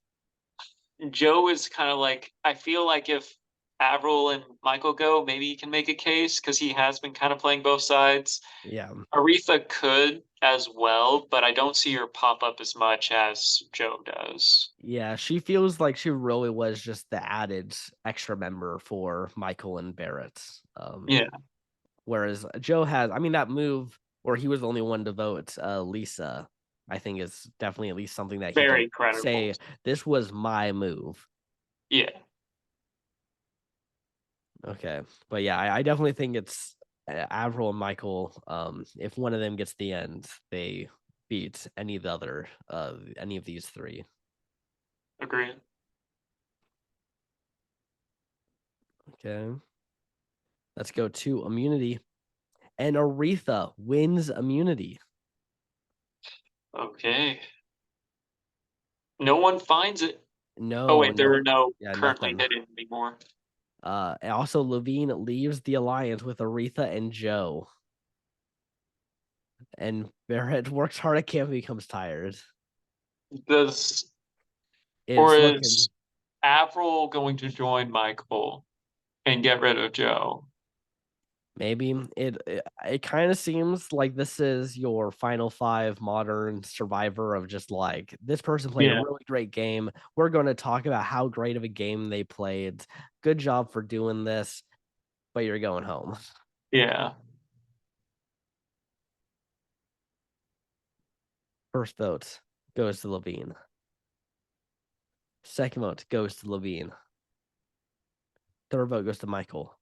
Joe is kind of like, I feel like if Avril and Michael go, maybe he can make a case because he has been kind of playing both sides. Yeah. Aretha could as well, but I don't see her pop up as much as Joe does. Yeah. She feels like she really was just the added extra member for Michael and Barrett. Yeah, Whereas Joe has, I mean, that move where he was the only one to vote Lisa, I think is definitely at least something that he can very credible. say, this was my move. Yeah, Okay. But yeah, I definitely think it's Avril and Michael. If one of them gets the end, they beat any of these three. agree. Okay. Let's go to immunity. And Aretha wins immunity. Okay. No one finds it. Oh, No, wait, there no, are no yeah, currently nothing. hidden anymore. And also Levine leaves the alliance with Aretha and Joe. And Barrett works hard at camp and becomes tired. Does or It's is looking Avril going to join Michael and get rid of Joe? maybe it kind of seems like this is your final five modern survivor of just like this person played a Yeah, really great game. We're going to talk about how great of a game they played. Good job for doing this, but you're going home. yeah. First vote goes to Levine. Second vote goes to Levine. Third vote goes to Michael.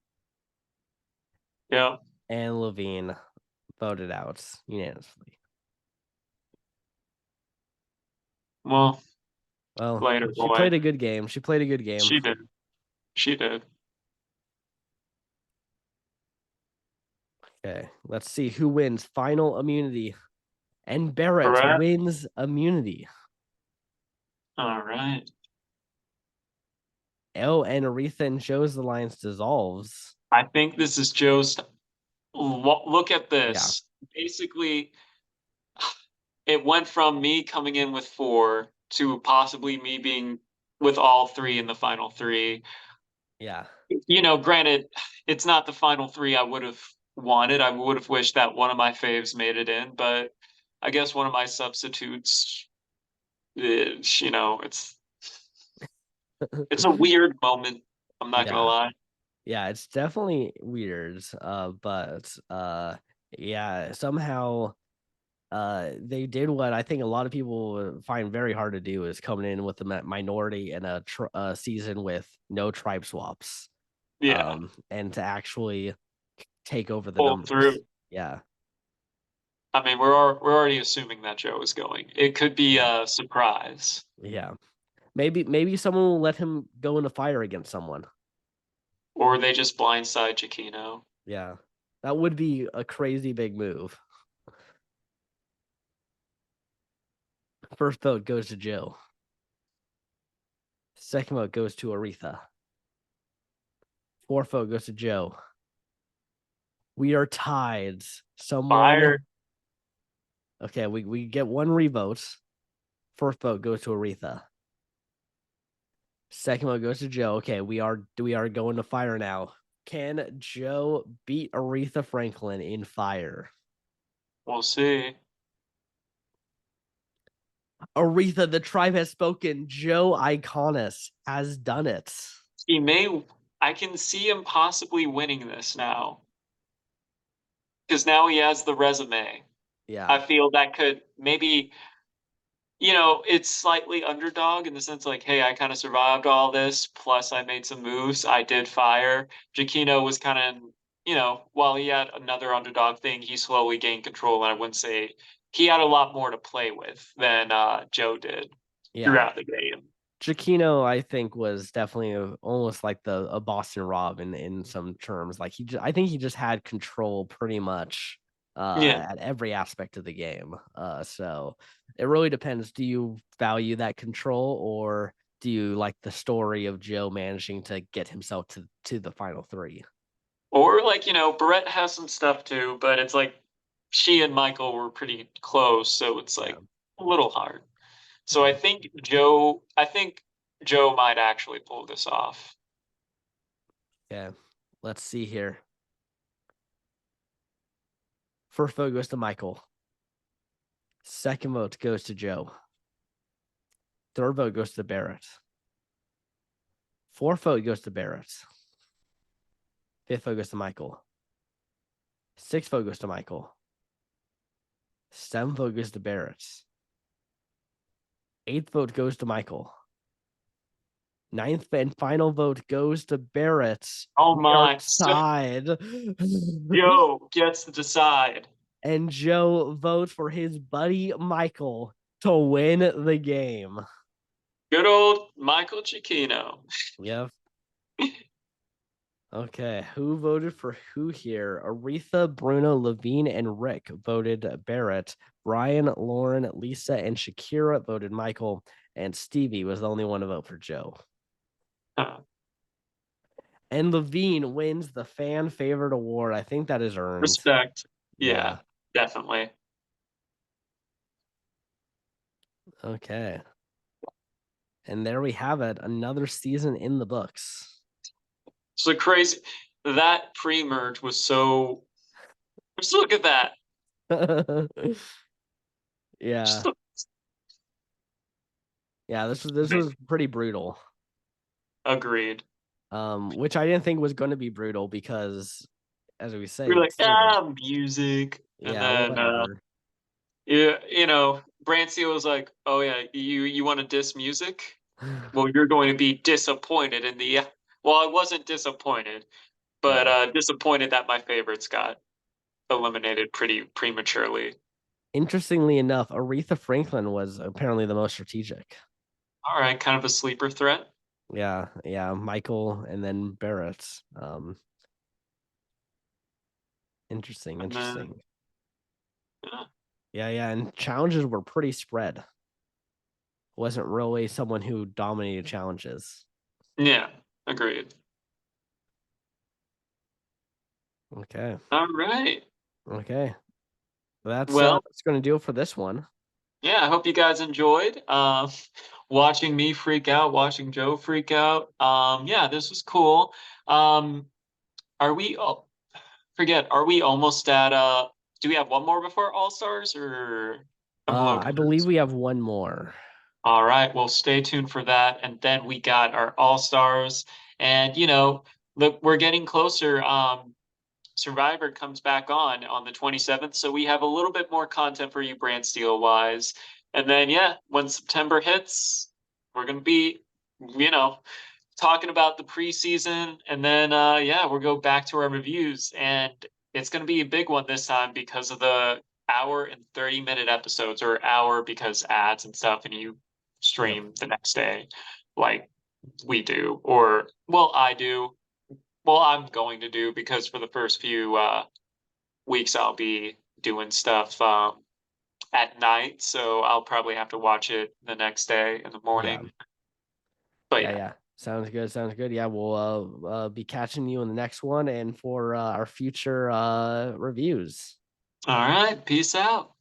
Yeah. And Levine voted out unanimously. Well, Well, later, she boy. played a good game. She played a good game. She did. She did. Okay, let's see who wins final immunity. And Barrett Correct. wins immunity. All right. Oh, and Aretha and Joe's alliance dissolves. I think this is Joe's. Look at Yeah, this. Basically, it went from me coming in with four to possibly me being with all three in the final three. yeah, Granted, it's not the final three I would have wanted. I would have wished that one of my faves made it in, but I guess one of my substitutes, it's a weird moment. I'm not gonna yeah, lie. yeah. It's definitely weird. But yeah, somehow they did what I think a lot of people find very hard to do is coming in with the minority in a season with no tribe swaps. Yeah, And to actually take over the pull numbers. through. Yeah, I mean, we're already assuming that Joe is going. It could be yeah, a surprise, yeah. Maybe someone will let him go in a fire against someone. or they just blindside Chiquino. Yeah, that would be a crazy big move. First vote goes to Joe. Second vote goes to Aretha. Fourth vote goes to Joe. We are tied. Someone. Fire. Okay, we get one revote. First vote goes to Aretha. Second vote goes to Joe. Okay, we are going to fire now. Can Joe beat Aretha Franklin in fire? We'll see. Aretha, the tribe has spoken. Joe Iconis has done it. He may. I can see him possibly winning this now because now he has the resume. Yeah, I feel that could maybe, it's slightly underdog in the sense like, hey, I kind of survived all this, plus I made some moves. I did fire. Giacchino was kind of, while he had another underdog thing, he slowly gained control. And I wouldn't say he had a lot more to play with than Joe did yeah, throughout the game. Chiquino, I think, was definitely almost like a Boston Rob in some terms. Like I think he just had control pretty much Yeah. at every aspect of the game. So it really depends. Do you value that control, or do you like the story of Joe managing to get himself to the final three? Or like, Brett has some stuff too, but it's like she and Michael were pretty close, so it's Yeah. like a little hard. So Yeah. I think Joe might actually pull this off. Okay. Let's see here. First vote goes to Michael. Second vote goes to Joe. Third vote goes to Barrett. Fourth vote goes to Barrett. Fifth vote goes to Michael. Sixth vote goes to Michael. Seventh vote goes to Barrett. Eighth vote goes to Michael. Ninth and final vote goes to Barrett. Oh We are my. So tied. Joe gets to decide. And Joe votes for his buddy Michael to win the game. Good old Michael Chiquino. Yep. Okay, who voted for who here? Aretha, Bruno, Levine, and Rick voted Barrett. Brian, Lauren, Lisa, and Shakira voted Michael. And Stevie was the only one to vote for Joe. Huh. And Levine wins the fan favorite award. I think that is earned. Respect. Yeah. Yeah, definitely. Okay. And there we have it. Another season in the books. So crazy. That pre-merge was so. Just look at that. Just Yeah. look, Yeah, this was pretty brutal. agreed. Which I didn't think was going to be brutal because, as we say, You're like, it's season. music, and Yeah, then whatever. yeah, Brantsteele was like, "Oh yeah, you want to diss music? Well, you're going to be disappointed in the." Well, I wasn't disappointed, but Yeah. disappointed that my favorites got eliminated pretty prematurely. Interestingly enough, Aretha Franklin was apparently the most strategic. All right, kind of a sleeper threat. Yeah, yeah, Michael and then Barrett. Interesting, And then, interesting. yeah, Yeah, yeah, and challenges were pretty spread. Wasn't really someone who dominated challenges. yeah, agreed. Okay. All right. Okay. That's Well, that's gonna do it for this one. yeah, I hope you guys enjoyed watching me freak out, watching Joe freak out. Yeah, this was cool. Um, are we? Oh, forget. Are we almost at? Do we have one more before All Stars, or I'm a little I believe confused. we have one more. All right, well, stay tuned for that. And then we got our All Stars, and look, we're getting closer. Survivor comes back on the 27th, so we have a little bit more content for you, Brantsteele wise. And then, yeah, when September hits, we're gonna be, you know, talking about the preseason, and then, yeah, we'll go back to our reviews, and it's gonna be a big one this time because of the hour and 30-minute episodes, or hour because ads and stuff, and you Yep. stream the next day, like we do, or well, I do. Well, I'm going to do because for the first few weeks I'll be doing stuff at night, so I'll probably have to watch it the next day in the Yeah. morning. But Yeah, yeah. yeah. Sounds good. Sounds good. Yeah, we'll be catching you in the next one and for our future reviews. All right. Peace out.